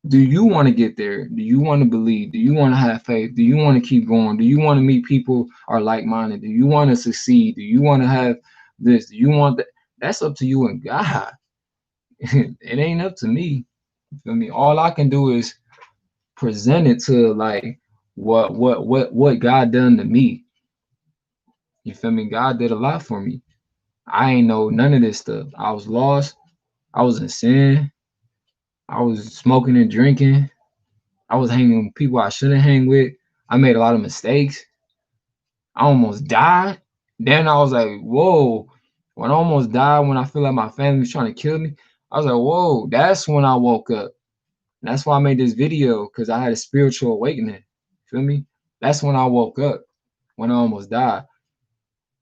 Do you want to get there? Do you want to believe? Do you want to have faith? Do you want to keep going? Do you want to meet people are like-minded? Do you want to succeed? Do you want to have this? Do you want that? That's up to you and God. It ain't up to me. You feel me? All I can do is present it to like what God done to me. You feel me? God did a lot for me. I ain't know none of this stuff. I was lost. I was in sin. I was smoking and drinking. I was hanging with people I shouldn't hang with. I made a lot of mistakes. I almost died. Then I was like, whoa. When I almost died, when I feel like my family was trying to kill me, I was like, whoa, that's when I woke up. And that's why I made this video, because I had a spiritual awakening. Feel me? That's when I woke up, when I almost died.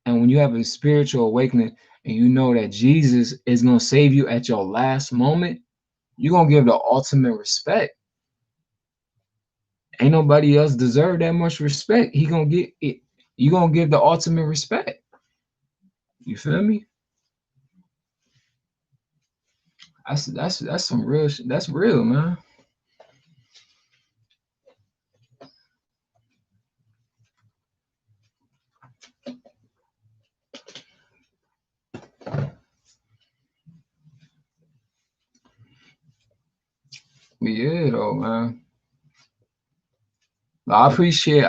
And when you have a spiritual awakening and you know that Jesus is gonna save you at your last moment, you're gonna give the ultimate respect. Ain't nobody else deserve that much respect. He gonna get it. You gonna give the ultimate respect. You feel me? That's some real. That's real, man. Yeah, though, man. I appreciate.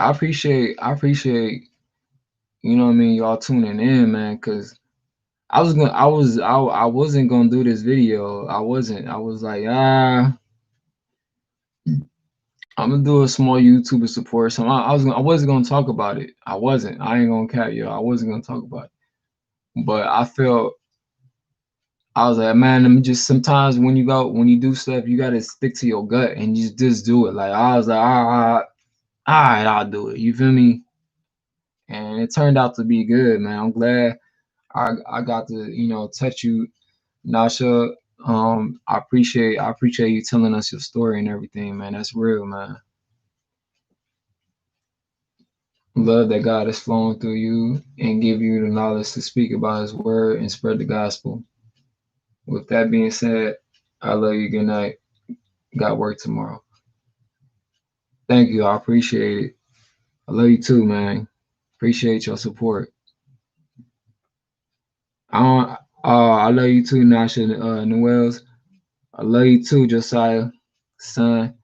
You know what I mean? Y'all tuning in, man. Cause I wasn't gonna do this video. I wasn't. I was like, I'm gonna do a small YouTuber support. So I wasn't gonna talk about it. I wasn't. I ain't gonna cap you. I wasn't gonna talk about it. But I felt I was like, man, let me just sometimes when you do stuff, you gotta stick to your gut and just do it. Like I was like, all right, I'll do it. You feel me? And it turned out to be good, man. I'm glad I got to, touch you, Nasha. I appreciate you telling us your story and everything, man. That's real, man. Love that God is flowing through you and give you the knowledge to speak about his word and spread the gospel. With that being said, I love you. Good night. Got work tomorrow. Thank you. I appreciate it. I love you too, man. Appreciate your support. I love you too, Nasha Noels. I love you too, Josiah, son.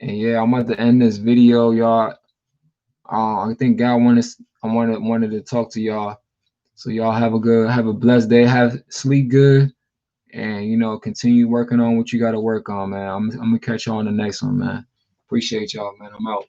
And yeah, I'm about to end this video, y'all. I think God wanted to talk to y'all. So y'all have a blessed day. Have sleep good, and continue working on what you got to work on, man. I'm gonna catch y'all on the next one, man. Appreciate y'all, man. I'm out.